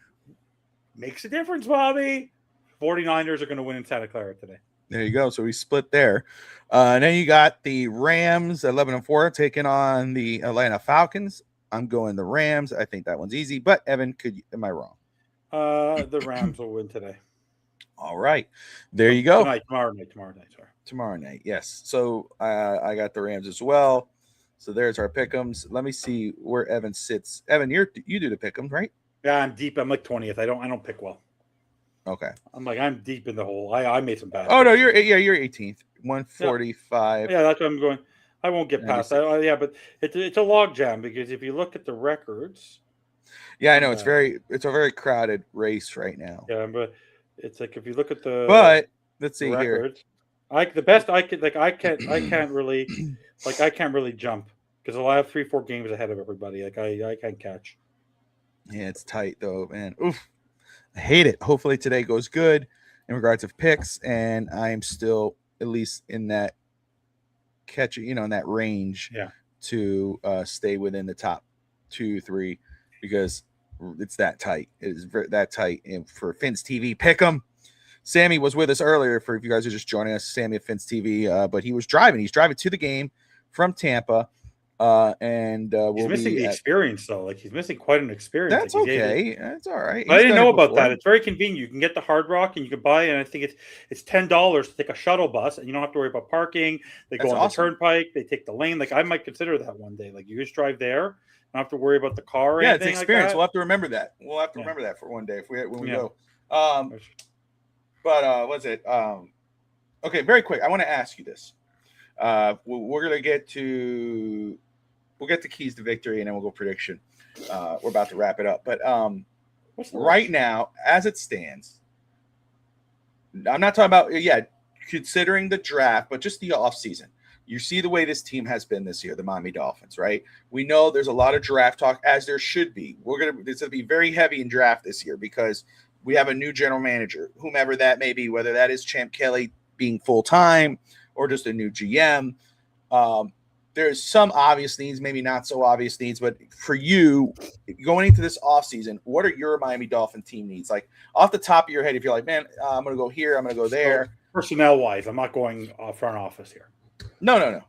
S3: makes a difference, Bobby. 49ers are going to win in Santa Clara today.
S2: There you go. So we split there. And then you got the Rams 11-4 taking on the Atlanta Falcons. I'm going the Rams. I think that one's easy. But Evan, am I wrong?
S3: The Rams will win today.
S2: All right. There you go.
S3: Tomorrow night. Sorry.
S2: Tomorrow night. Yes. So I got the Rams as well. So there's our pick'ems. Let me see where Evan sits. Evan, you do the pick'ems, right?
S3: Yeah, I'm deep. I'm like 20th. I don't pick well.
S2: Okay.
S3: I'm deep in the hole. I made some bad.
S2: Oh no, you're 18th. 145.
S3: Yeah, that's what I'm going. I won't get past that. Yeah, but it's a log jam, because if you look at the records.
S2: Yeah, I know it's a very crowded race right now.
S3: Yeah, but it's like if you look at the.
S2: But let's see
S3: records,
S2: here.
S3: The best I could I can't really jump, because I have 3-4 games ahead of everybody. Like I can't catch.
S2: Yeah, it's tight though, man. Oof. I hate it. Hopefully today goes good in regards of picks, and I am still at least in that in that range to stay within the top 2-3, because it's that tight. It is that tight. And for Fins TV, pick 'em. Sammy was with us earlier. For if you guys are just joining us, Sammy at Fins TV, but he was driving. He's driving to the game from Tampa. And
S3: he's missing the experience, though. Like, he's missing quite an experience.
S2: That's okay. That's all right.
S3: I didn't know about that. It's very convenient. You can get the Hard Rock, and you can buy, and I think it's $10 to take a shuttle bus, and you don't have to worry about parking. They go on the turnpike. They take the lane. Like, I might consider that one day. Like, you just drive there. Don't have to worry about the car. Or
S2: it's
S3: anything
S2: experience.
S3: Like that.
S2: We'll have to remember that. We'll have to remember that for one day when we go. But what's it? Okay, very quick. I want to ask you this. We're gonna get to. We'll get the keys to victory, and then we'll go prediction. We're about to wrap it up. But right now, as it stands, I'm not talking about, considering the draft, but just the offseason. You see the way this team has been this year, the Miami Dolphins, right? We know there's a lot of draft talk, as there should be. It's going to be very heavy in draft this year because we have a new general manager, whomever that may be, whether that is Champ Kelly being full-time or just a new GM. There's some obvious needs, maybe not so obvious needs, but for you, going into this offseason, what are your Miami Dolphin team needs? Like, off the top of your head, if you're like, man, I'm going to go here, I'm going to go there.
S3: So, personnel-wise, I'm not going front office here.
S2: No.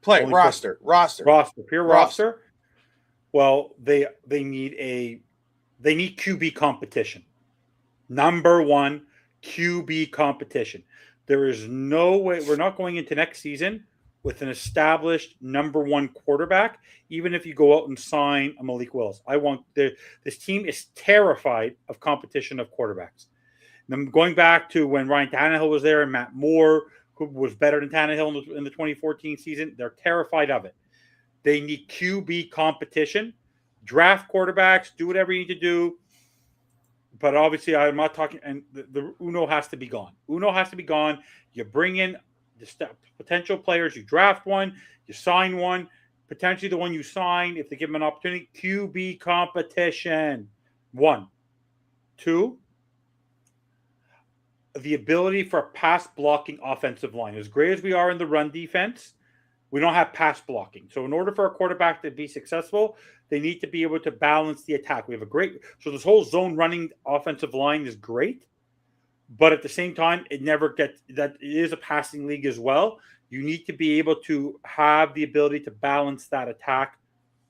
S2: Play
S3: Only
S2: roster.
S3: Pure roster. Well, they need QB competition. Number one, QB competition. There is no way we're not going into next season with an established number one quarterback, even if you go out and sign a Malik Willis. This team is terrified of competition of quarterbacks. And going back to when Ryan Tannehill was there and Matt Moore, who was better than Tannehill in the 2014 season, they're terrified of it. They need QB competition, draft quarterbacks, do whatever you need to do. But obviously, I'm not talking, and the Uno has to be gone. You bring in the potential players, you draft one, you sign one, potentially the one you sign, if they give them an opportunity, QB competition. 1. 2, the ability for a pass blocking offensive line. As great as we are in the run defense, we don't have pass blocking. So in order for a quarterback to be successful, they need to be able to balance the attack. We have so this whole zone running offensive line is great, but at the same time, it is a passing league as well. You need to be able to have the ability to balance that attack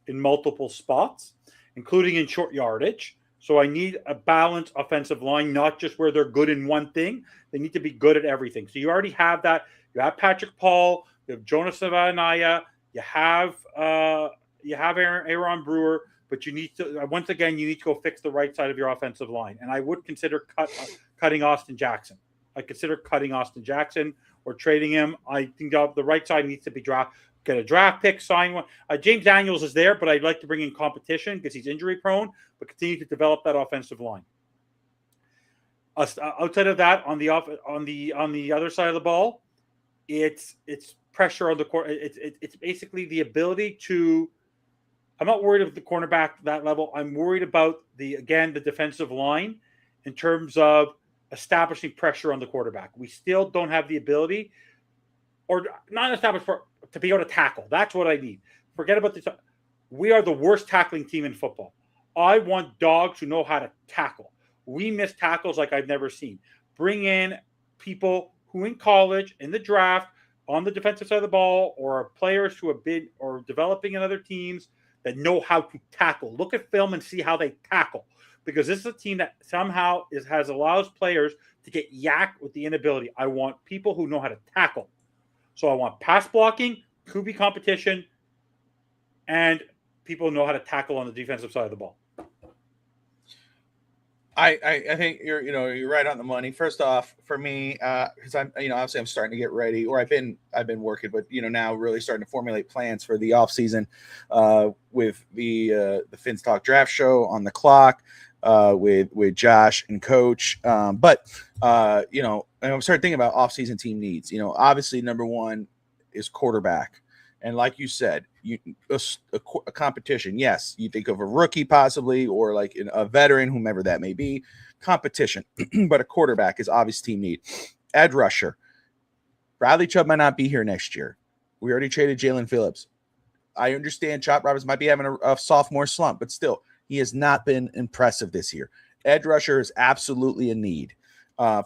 S3: in multiple spots, including in short yardage. So I need a balanced offensive line, not just where they're good in one thing. They need to be good at everything. So you already have that. You have Patrick Paul, you have Jonas Savaiinaea, you have Aaron Brewer, but you need to you need to go fix the right side of your offensive line. And I would consider cutting Austin Jackson. I consider cutting Austin Jackson or trading him. I think the right side needs to be get a draft pick, sign one. James Daniels is there, but I'd like to bring in competition because he's injury prone, but continue to develop that offensive line. Outside of that, on the other side of the ball, it's pressure on the court. It's basically the ability to. I'm not worried about the cornerback that level. I'm worried about the defensive line in terms of establishing pressure on the quarterback. We still don't have the ability, or not established to be able to tackle. That's what I need. Forget about this. We are the worst tackling team in football. I want dogs who know how to tackle. We miss tackles like I've never seen. Bring in people who in college, in the draft, on the defensive side of the ball, or players who have been or developing in other teams that know how to tackle. Look at film and see how they tackle. Because this is a team that somehow allows players to get yacked with the inability. I want people who know how to tackle. So I want pass blocking, QB competition, and people who know how to tackle on the defensive side of the ball.
S2: I think you're right on the money. First off, for me, because I'm obviously I'm starting to get ready, or I've been working, but now really starting to formulate plans for the off season, with the Fins Talk Draft Show on the clock, with Josh and Coach. But I'm starting thinking about off season team needs. Obviously number one is quarterback. And like you said, a competition. Yes, you think of a rookie possibly, or like a veteran, whomever that may be. Competition, but a quarterback is obvious team need. Edge rusher. Bradley Chubb might not be here next year. We already traded Jalen Phillips. I understand Chop Roberts might be having a sophomore slump, but still, he has not been impressive this year. Edge rusher is absolutely a need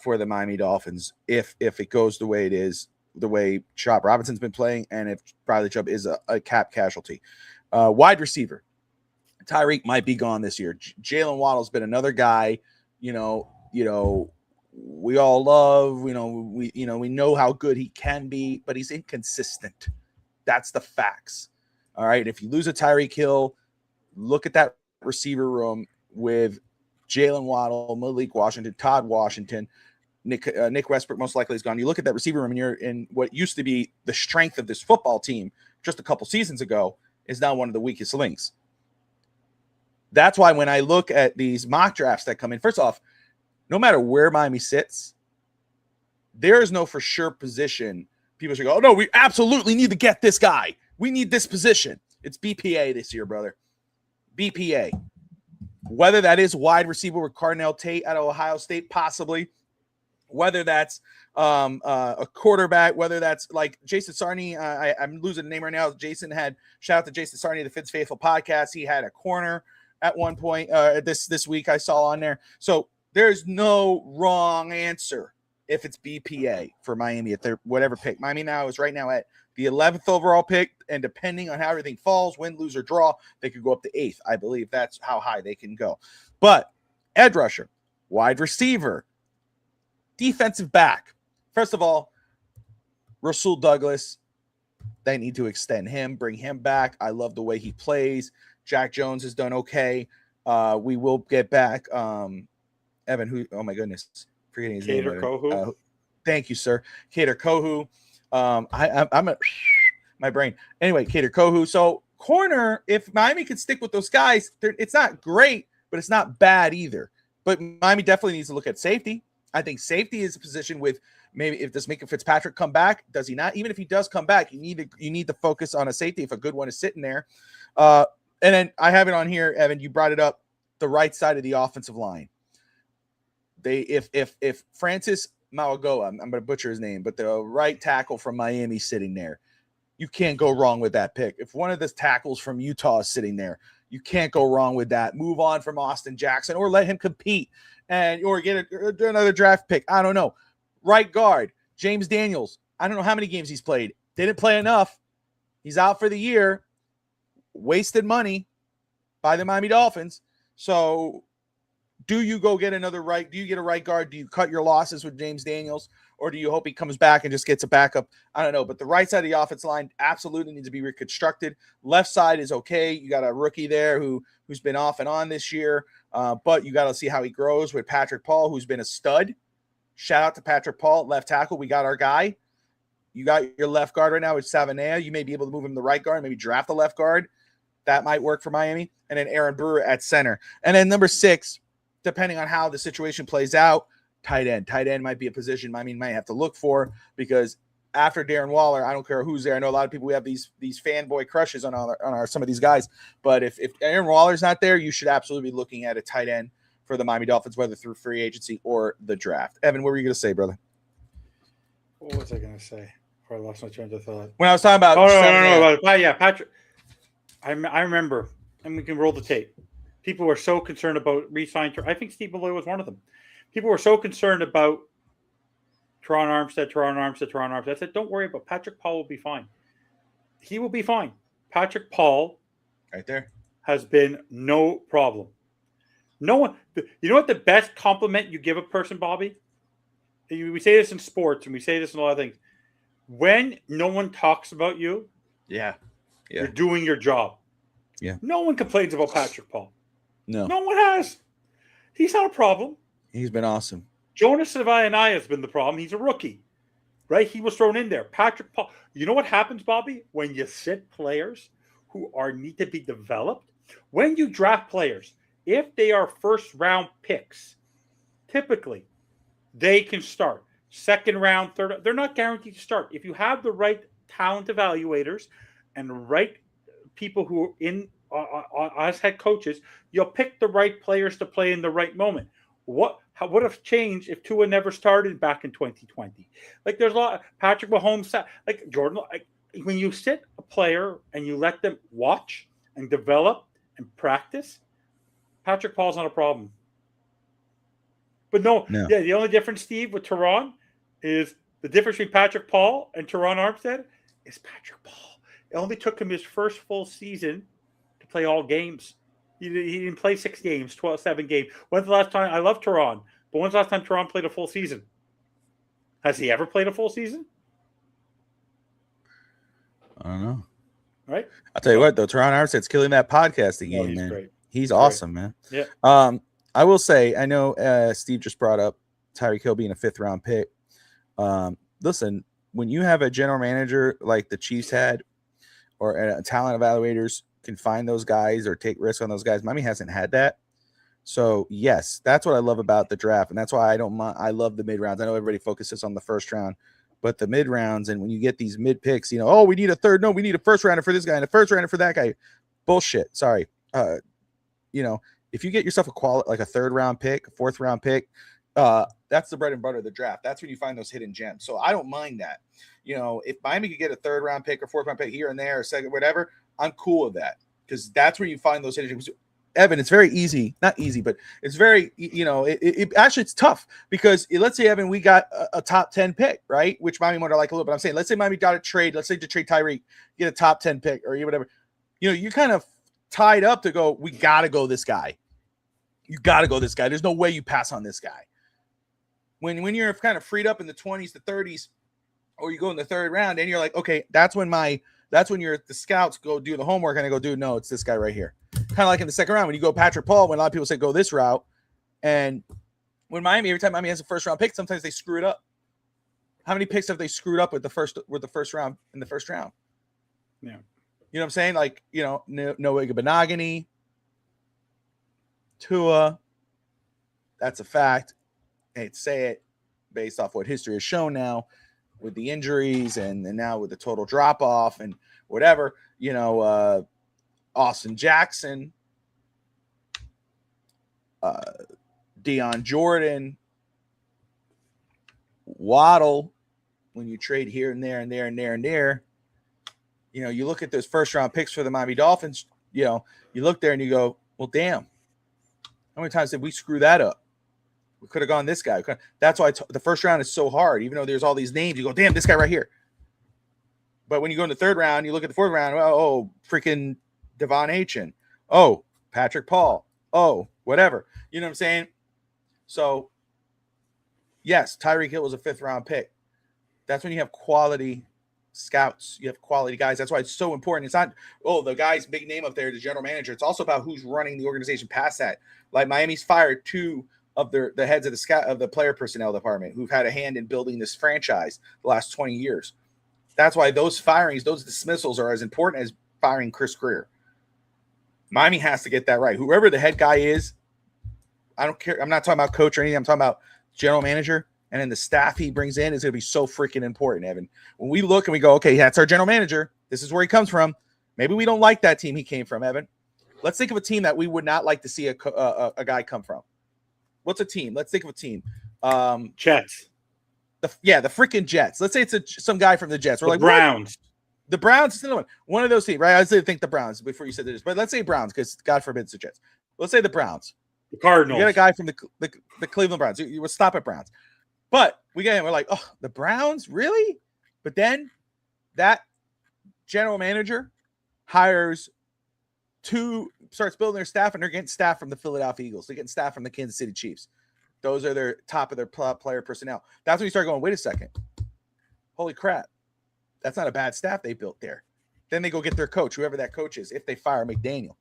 S2: for the Miami Dolphins if it goes the way it is. The way Chop Robinson's been playing, and if Bradley Chubb is a cap casualty. Wide receiver, Tyreek might be gone this year. Jalen Waddle's been another guy, we all love, we know how good he can be, but he's inconsistent. That's the facts. All right. If you lose a Tyreek Hill, look at that receiver room with Jalen Waddle, Malik Washington, Todd Washington, Nick Westbrook most likely is gone. You look at that receiver room, and you're in what used to be the strength of this football team just a couple seasons ago is now one of the weakest links. That's why when I look at these mock drafts that come in, first off, no matter where Miami sits, there is no for sure position people should go, oh, no, we absolutely need to get this guy. We need this position. It's BPA this year, brother. BPA. Whether that is wide receiver with Cardinal Tate out of Ohio State, possibly. Whether that's a quarterback, whether that's like Jason Sarney. I'm losing the name right now. Jason had, shout out to Jason Sarney, the Fitz Faithful podcast. He had a corner at one point this week I saw on there. So there's no wrong answer if it's BPA for Miami at their whatever pick. Miami now is right now at the 11th overall pick, and depending on how everything falls, win, lose, or draw, they could go up to 8th. I believe that's how high they can go. But edge rusher, wide receiver, defensive back. First of all, Rasul Douglas, they need to extend him, bring him back. I love the way he plays. Jack Jones has done okay. We will get back Evan, who, oh my goodness, forgetting his name.
S3: Kohu.
S2: Thank you, sir. Cater Kohu. I'm my brain. Anyway, Cater Kohu. So corner, if Miami could stick with those guys, it's not great, but it's not bad either. But Miami definitely needs to look at safety. I think safety is a position with maybe if does Minka Fitzpatrick come back? Does he not? Even if he does come back, you need to focus on a safety if a good one is sitting there. And then I have it on here, Evan. You brought it up, the right side of the offensive line. If Francis Mauigoa, I'm going to butcher his name, but the right tackle from Miami sitting there, you can't go wrong with that pick. If one of the tackles from Utah is sitting there, you can't go wrong with that. Move on from Austin Jackson or let him compete or get another draft pick. I don't know. Right guard, James Daniels. I don't know how many games he's played. Didn't play enough. He's out for the year. Wasted money by the Miami Dolphins. So do you go get another right? Do you get a right guard? Do you cut your losses with James Daniels? Or do you hope he comes back and just gets a backup? I don't know. But the right side of the offensive line absolutely needs to be reconstructed. Left side is okay. You got a rookie there who's been off and on this year. But you got to see how he grows with Patrick Paul, who's been a stud. Shout out to Patrick Paul, left tackle. We got our guy. You got your left guard right now with Savanea. You may be able to move him to the right guard, maybe draft the left guard. That might work for Miami. And then Aaron Brewer at center. And then number 6, depending on how the situation plays out, tight end. Tight end might be a position Miami might have to look for because after Darren Waller, I don't care who's there. I know a lot of people, we have these fanboy crushes on our some of these guys. But if Aaron Waller's not there, you should absolutely be looking at a tight end for the Miami Dolphins, whether through free agency or the draft. Evan, what were you going to say, brother?
S3: What was I going to say? I lost my train of thought.
S2: When I was talking about
S3: no. Yeah, Patrick. I remember, and we can roll the tape. People were so concerned about re-signing. I think Steve Malloy was one of them. People were so concerned about Teron Armstead. I said, don't worry about Patrick Paul will be fine. He will be fine. Patrick Paul
S2: right there
S3: has been no problem. No one, you know what the best compliment you give a person, Bobby? We say this in sports and we say this in a lot of things. When no one talks about you, you're doing your job.
S2: Yeah.
S3: No one complains about Patrick Paul.
S2: No
S3: one has. He's not a problem.
S2: He's been awesome.
S3: Jonas Savaianai has been the problem. He's a rookie, right? He was thrown in there. Patrick Paul. You know what happens, Bobby? When you sit players who need to be developed, when you draft players, if they are first-round picks, typically they can start. Second round, third, they're not guaranteed to start. If you have the right talent evaluators and the right people who are in as head coaches, you'll pick the right players to play in the right moment. What would have changed if Tua never started back in 2020? Like there's a lot. Patrick Mahomes, like Jordan. Like, when you sit a player and you let them watch and develop and practice, Patrick Paul's not a problem. But no. Yeah, the only difference, Steve, with Teron is the difference between Patrick Paul and Teron Armstead is Patrick Paul. It only took him his first full season to play all games. He didn't play 6 games, 7 games. When's the last time? I love Teron, but when's the last time Teron played a full season? Has he ever played a full season?
S2: I don't know.
S3: Right?
S2: I'll tell you what, though, Teron Armstead's killing that podcasting game,
S3: he's
S2: man.
S3: Great.
S2: He's awesome, man.
S3: Yeah.
S2: I will say, I know Steve just brought up Tyreek Hill being a 5th-round pick. Listen, when you have a general manager like the Chiefs had, or talent evaluators can find those guys or take risks on those guys, Miami hasn't had that. So, yes, that's what I love about the draft, and that's why I love the mid-rounds. I know everybody focuses on the first round. But the mid rounds, and when you get these mid picks, oh, we need a third. No, we need a first rounder for this guy and a first rounder for that guy. Bullshit. Sorry. If you get yourself like a third round pick, a fourth round pick, that's the bread and butter of the draft. That's when you find those hidden gems. So I don't mind that. If Miami could get a third round pick or fourth round pick here and there, or second, whatever, I'm cool with that, because that's where you find those hidden gems. Evan, it's very easy, not easy, but it's very, actually it's tough, because let's say, Evan, we got a top 10 pick, right? Which Miami might like a little bit. I'm saying, let's say Miami got a trade. Let's say to trade Tyreek, get a top 10 pick or whatever. You kind of tied up to go, we got to go this guy. You got to go this guy. There's no way you pass on this guy. When you're kind of freed up in the 20s to 30s, or you go in the third round, and you're like, okay, that's when the scouts go do the homework, and they go, dude, no, it's this guy right here. Kind of like in the second round when you go Patrick Paul, when a lot of people say go this route, and when every time Miami has a first round pick, sometimes they screw it up. How many picks have they screwed up with the first round in the first round?
S3: Yeah,
S2: you know what I'm saying? Like, Noah Benogany, Tua. That's a fact. I hate to say it, based off what history has shown now, with the injuries and now with the total drop off and whatever, Austin Jackson, Deion Jordan, Waddle. When you trade here and there and there and there and there, you look at those first round picks for the Miami Dolphins, you look there and you go, well, damn, how many times did we screw that up? We could have gone this guy. That's why the first round is so hard. Even though there's all these names, you go, damn, this guy right here. But when you go in the third round, you look at the fourth round, oh, freaking De'Von Achane. Oh, Patrick Paul. Oh, whatever. You know what I'm saying? So, yes, Tyreek Hill was a fifth round pick. That's when you have quality scouts. You have quality guys. That's why it's so important. It's not, the guy's big name up there, the general manager. It's also about who's running the organization past that. Like Miami's fired two of the heads of the player personnel department who've had a hand in building this franchise the last 20 years. That's why those firings, those dismissals are as important as firing Chris Greer. Miami has to get that right. Whoever the head guy is, I don't care. I'm not talking about coach or anything. I'm talking about general manager. And then the staff he brings in is going to be so freaking important, Evan. When we look and we go, okay, that's our general manager. This is where he comes from. Maybe we don't like that team he came from, Evan. Let's think of a team that we would not like to see a guy come from. What's a team? Let's think of a team.
S3: Jets.
S2: The freaking Jets. Let's say it's some guy from the Jets. We're like
S3: Browns.
S2: What? The Browns is another one. One of those teams, right? I was going to think the Browns before you said this, but let's say Browns, because God forbid it's the Jets. Let's say the Browns.
S3: The Cardinals.
S2: You got a guy from the Cleveland Browns. You would stop at Browns. But we're like, oh, the Browns? Really? But then that general manager starts building their staff, and they're getting staff from the Philadelphia Eagles. They're getting staff from the Kansas City Chiefs. Those are their top of their player personnel. That's when you start going, wait a second. Holy crap. That's not a bad staff they built there. Then they go get their coach, whoever that coach is, if they fire McDaniel.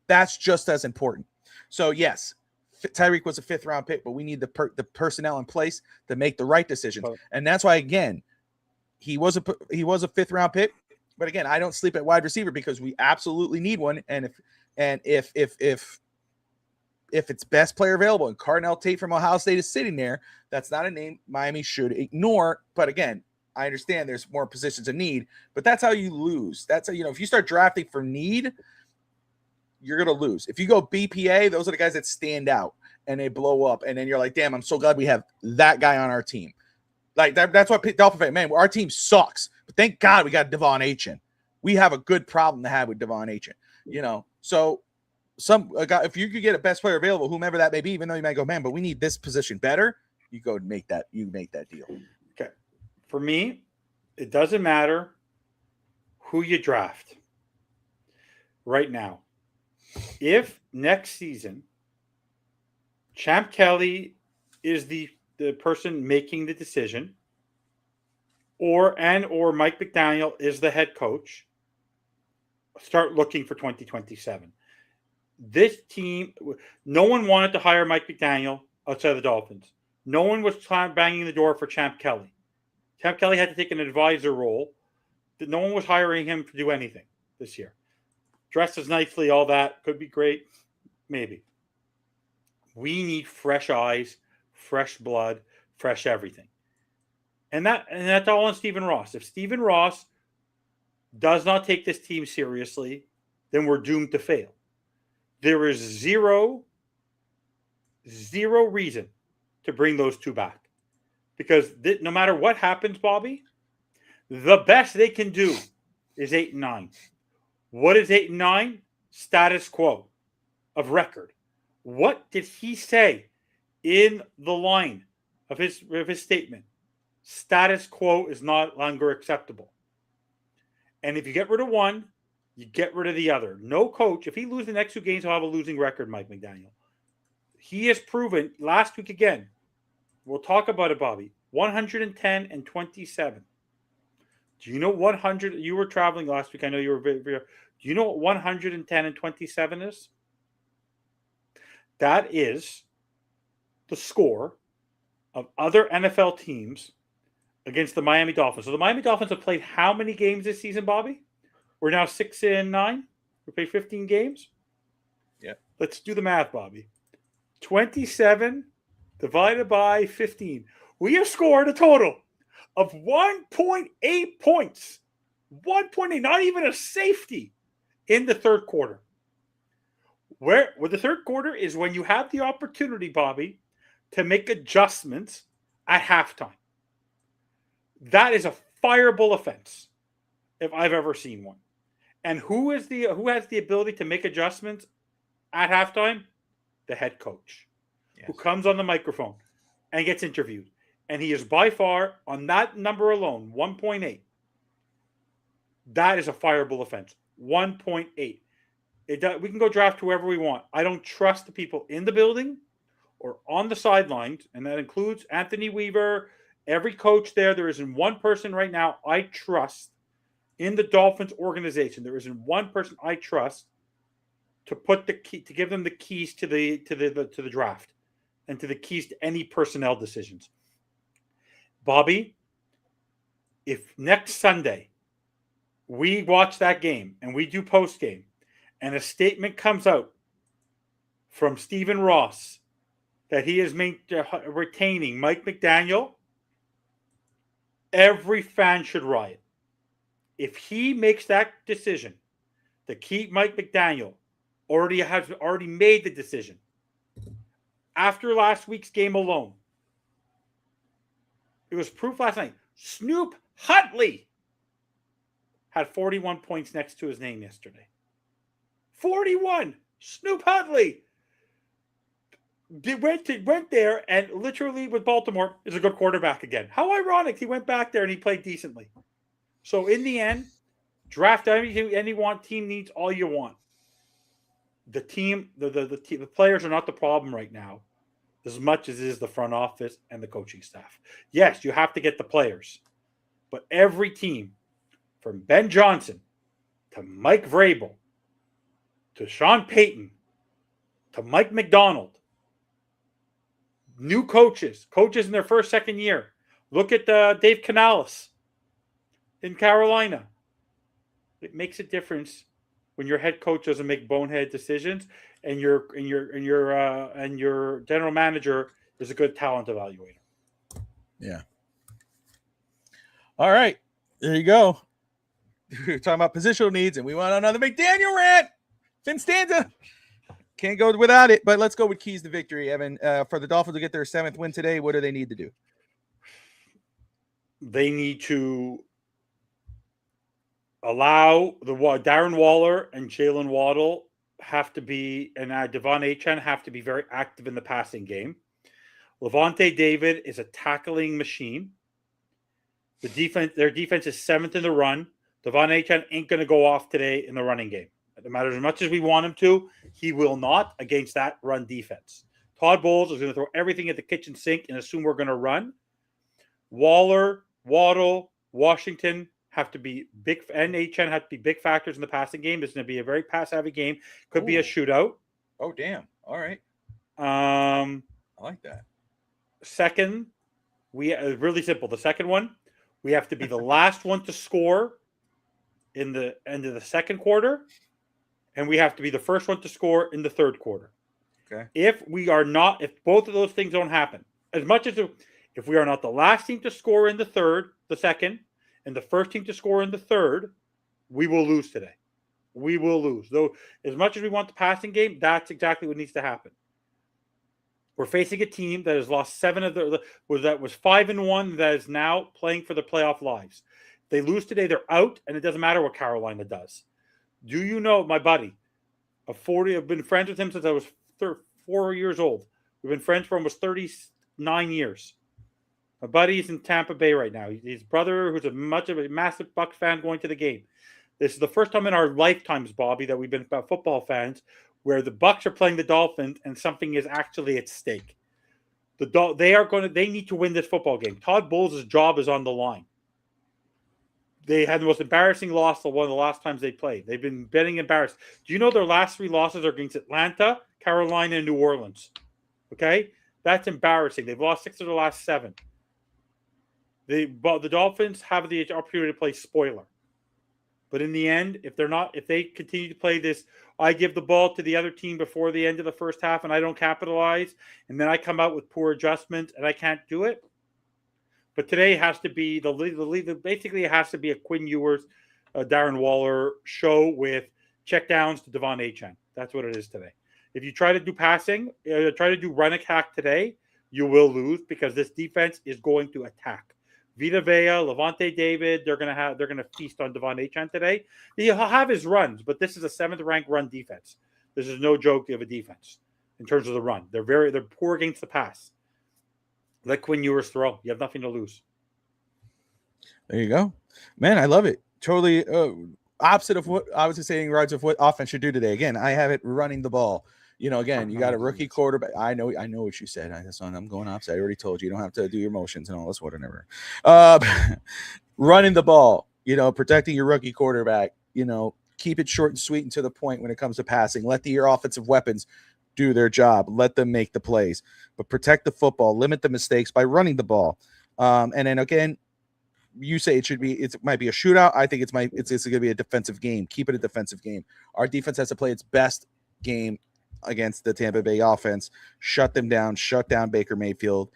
S2: That's just as important. So, yes, Tyreek was a fifth-round pick, but we need the personnel in place to make the right decisions. And that's why, again, he was a fifth-round pick. But, again, I don't sleep at wide receiver because we absolutely need one. And if it's best player available and Cardinal Tate from Ohio State is sitting there, that's not a name Miami should ignore. But, again, I understand there's more positions of need, but that's how you lose. That's how, if you start drafting for need, you're going to lose. If you go BPA, those are the guys that stand out and they blow up. And then you're like, damn, I'm so glad we have that guy on our team. Like that's what Dolphin fan, man, our team sucks, but thank God we got De'Von Achane. We have a good problem to have with De'Von Achane, So if you could get a best player available, whomever that may be, even though you might go, man, but we need this position better, you go and make that deal.
S3: Okay. For me, it doesn't matter who you draft right now. If next season Champ Kelly is the person making the decision, or Mike McDaniel is the head coach, start looking for 2027. This team, no one wanted to hire Mike McDaniel outside of the Dolphins. No one was banging the door for Champ Kelly. Champ Kelly had to take an advisor role. No one was hiring him to do anything this year. Dresses nicely, all that could be great. Maybe. We need fresh eyes, fresh blood, fresh everything. And that's all on Stephen Ross. If Stephen Ross does not take this team seriously, then we're doomed to fail. There is zero reason to bring those two back. Because no matter what happens, Bobby, the best they can do is 8-9. What is 8-9? Status quo of record. What did he say in the line of his statement? Status quo is not longer acceptable. And if you get rid of one, you get rid of the other. No coach, if he loses the next two games, he'll have a losing record, Mike McDaniel. He has proven last week again. We'll talk about it, Bobby. 110-27. Do you know 100? You were traveling last week. I know you were very. Do you know what 110-27 is? That is the score of other NFL teams against the Miami Dolphins. So the Miami Dolphins have played how many games this season, Bobby? We're now 6-9. We played 15 games.
S2: Yeah.
S3: Let's do the math, Bobby. 27 divided by 15. We have scored a total of 1.8 points. 1.8, not even a safety in the third quarter. Where the third quarter is when you have the opportunity, Bobby, to make adjustments at halftime. That is a fireable offense, if I've ever seen one. And who has the ability to make adjustments at halftime? The head coach, who comes on the microphone and gets interviewed. And he is by far, on that number alone, 1.8. That is a fireable offense. 1.8. We can go draft whoever we want. I don't trust the people in the building or on the sidelines, and that includes Anthony Weaver, every coach there. There isn't one person right now I trust in the Dolphins organization. There isn't one person I trust to put the key, to give them the keys to the draft and to the keys to any personnel decisions. Bobby, if next Sunday we watch that game and we do post game, and a statement comes out from Stephen Ross that he is retaining Mike McDaniel, every fan should riot. If he makes that decision to keep Mike McDaniel, already made the decision after last week's game alone. It was proof last night. Snoop Huntley had 41 points next to his name yesterday. 41. Snoop Huntley went there and literally with Baltimore is a good quarterback again. How ironic. He went back there and he played decently. So in the end, draft anything any team needs all you want. The team, the players are not the problem right now as much as it is the front office and the coaching staff. Yes, you have to get the players. But every team, from Ben Johnson to Mike Vrabel to Sean Payton to Mike McDonald, new coaches in their first, second year. Look at Dave Canales in Carolina. It makes a difference when your head coach doesn't make bonehead decisions and your general manager is a good talent evaluator.
S2: Yeah. All right. There you go. We're talking about positional needs, and we want another McDaniel rant. Finn Stanza. Can't go without it, but let's go with keys to victory, Evan. For the Dolphins to get their 7th win today, what do they need to do?
S3: They need to allow Darren Waller and Jalen Waddle have to be, and De'Von Achane have to be very active in the passing game. Levante David is a tackling machine. Their defense is 7th in the run. De'Von Achane ain't going to go off today in the running game. No matter as much as we want him to, he will not against that run defense. Todd Bowles is going to throw everything at the kitchen sink and assume we're going to run. Waller, Waddle, Washington have to be big, and Achane have to be big factors in the passing game. It's going to be a very pass-heavy game. Could be a shootout.
S2: Oh, damn. All right. I like that.
S3: Second, really simple. The second one, we have to be the last one to score in the end of the second quarter, and we have to be the first one to score in the third quarter.
S2: Okay.
S3: If both of those things don't happen, if If we are not the last team to score in the second, and the first team to score in the third, we will lose today. We will lose. Though, as much as we want the passing game, that's exactly what needs to happen. We're facing a team that has lost 7 of that was 5-1, that is now playing for the playoff lives. If they lose today, they're out, and it doesn't matter what Carolina does. Do you know my buddy? I've been friends with him since I was 4 years old. We've been friends for almost 39 years. My buddy's in Tampa Bay right now. His brother, who's a massive Bucs fan, going to the game. This is the first time in our lifetimes, Bobby, that we've been football fans where the Bucs are playing the Dolphins and something is actually at stake. They need to win this football game. Todd Bowles' job is on the line. They had the most embarrassing loss of one of the last times they played. They've been getting embarrassed. Do you know their last 3 losses are against Atlanta, Carolina, and New Orleans? Okay? That's embarrassing. They've lost 6 of the last 7. The Dolphins have the opportunity to play spoiler. But in the end, if they continue to play this, I give the ball to the other team before the end of the first half and I don't capitalize, and then I come out with poor adjustments and I can't do it. But today has to be basically it has to be a Quinn Ewers, Darren Waller show with checkdowns to De'Von Achane. That's what it is today. If you try to do passing, try to do run attack today, you will lose because this defense is going to attack. Vita Vea, Levante David, they're gonna feast on De'Von Achane today. He'll have his runs, but this is a 7th ranked run defense. This is no joke of a defense in terms of the run. They're poor against the pass. Let Quinn Ewers throw. You have nothing to lose.
S2: There you go, man. I love it. Totally opposite of what I was just saying. Regards of what offense should do today. Again, I have it running the ball. You know, again, you got a rookie quarterback. I know what you said. I'm going opposite. I already told you. You don't have to do your motions and all this, whatever. Running the ball, protecting your rookie quarterback, keep it short and sweet and to the point when it comes to passing. Let your offensive weapons do their job. Let them make the plays, but protect the football, limit the mistakes by running the ball. And then again, you say it might be a shootout. I think it's going to be a defensive game. Keep it a defensive game. Our defense has to play its best game against the Tampa Bay offense, shut them down, shut down Baker Mayfield,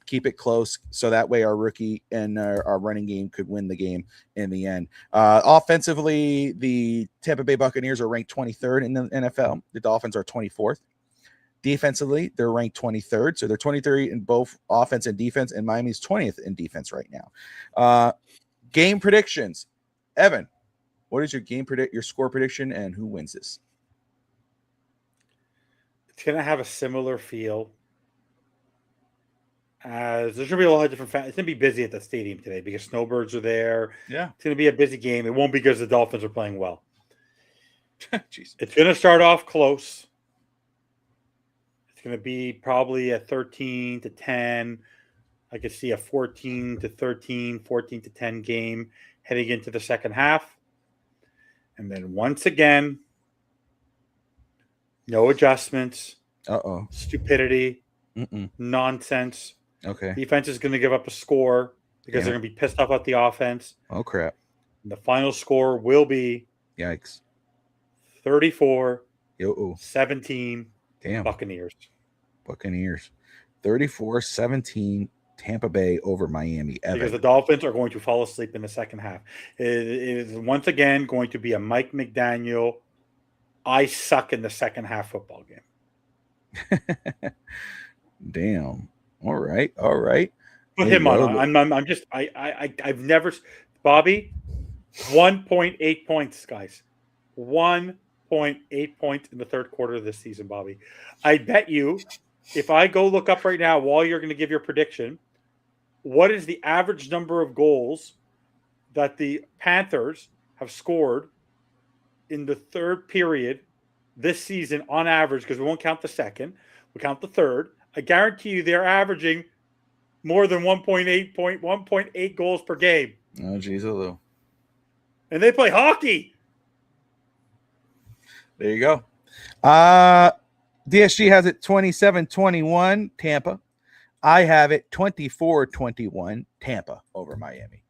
S2: keep it close so that way our rookie and our running game could win the game in the end. Offensively, the Tampa Bay Buccaneers are ranked 23rd in the NFL. The Dolphins are 24th. Defensively, they're ranked 23rd, so they're 23rd in both offense and defense, and Miami's 20th in defense right now. Game predictions. Evan, what is your score prediction, and who wins this?
S3: It's going to have a similar feel as there's going to be a lot of different fans. It's going to be busy at the stadium today because snowbirds are there.
S2: Yeah.
S3: It's going to be a busy game. It won't be because the Dolphins are playing well.
S2: Jeez.
S3: It's going to start off close. It's going to be probably a 13-10. I could see a 14-13, 14-10 game heading into the second half. And then once again, no adjustments. Stupidity. Nonsense.
S2: Okay.
S3: Defense is going to give up a score because they're going to be pissed off at the offense.
S2: Oh, crap.
S3: And the final score will be
S2: yikes.
S3: 34-17
S2: Damn.
S3: Buccaneers.
S2: 34-17 Tampa Bay over Miami. Evan.
S3: Because the Dolphins are going to fall asleep in the second half. It is once again going to be a Mike McDaniel I suck in the second half football game.
S2: Damn. All right.
S3: Put him on. I've never, Bobby, 1.8 points, guys. 1.8 points in the third quarter of this season, Bobby. I bet you, if I go look up right now while you're going to give your prediction, what is the average number of goals that the Panthers have scored in the third period this season on average, because we won't count the second, we'll count the third. I guarantee you they're averaging more than 1.8 goals per game.
S2: Oh, geez, hello.
S3: And they play hockey.
S2: There you go. DSG has it 27-21 Tampa. I have it 24-21 Tampa over Miami.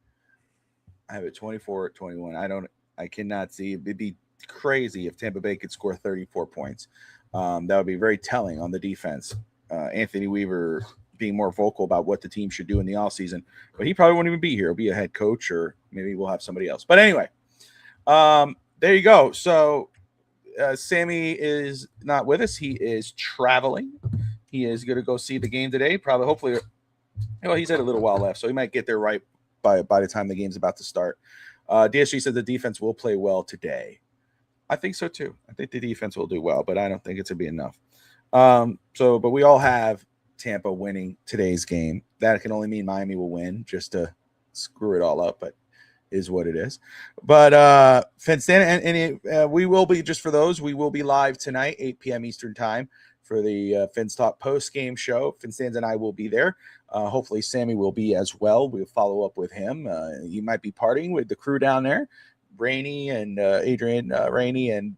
S2: I have it 24-21. I cannot see. It'd be crazy if Tampa Bay could score 34 points. That would be very telling on the defense. Anthony Weaver being more vocal about what the team should do in the offseason. But he probably won't even be here. He'll be a head coach, or maybe we'll have somebody else. But anyway, there you go. So Sammy is not with us. He is traveling. He is going to go see the game today. Probably, hopefully, he's had a little while left, so he might get there right by the time the game's about to start. DSG said the defense will play well today. I think so too. I think the defense will do well, but I don't think it's going to be enough. But we all have Tampa winning today's game. That can only mean Miami will win, just to screw it all up, but is what it is. But Finstan, and we will be, just for those, we will be live tonight, 8 p.m. Eastern time, for the Fins Talk post-game show. Finstan and I will be there. Hopefully Sammy will be as well. We'll follow up with him. He might be partying with the crew down there. Rainey and Adrian, Rainey and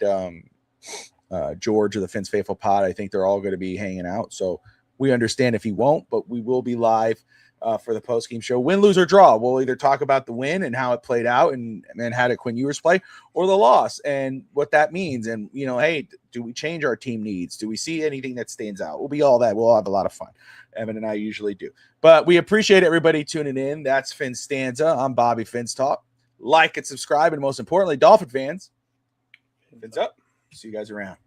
S2: George of the Fins Faithful Pod. I think they're all going to be hanging out. So we understand if he won't, but we will be live for the post-game show. Win, lose, or draw. We'll either talk about the win and how it played out and how did Quinn Ewers play, or the loss and what that means. And, hey, do we change our team needs? Do we see anything that stands out? We'll be all that. We'll have a lot of fun. Evan and I usually do. But we appreciate everybody tuning in. That's Finn Stanza. I'm Bobby Fins Talk. Like and subscribe. And most importantly, Dolphin fans, fins up. See you guys around.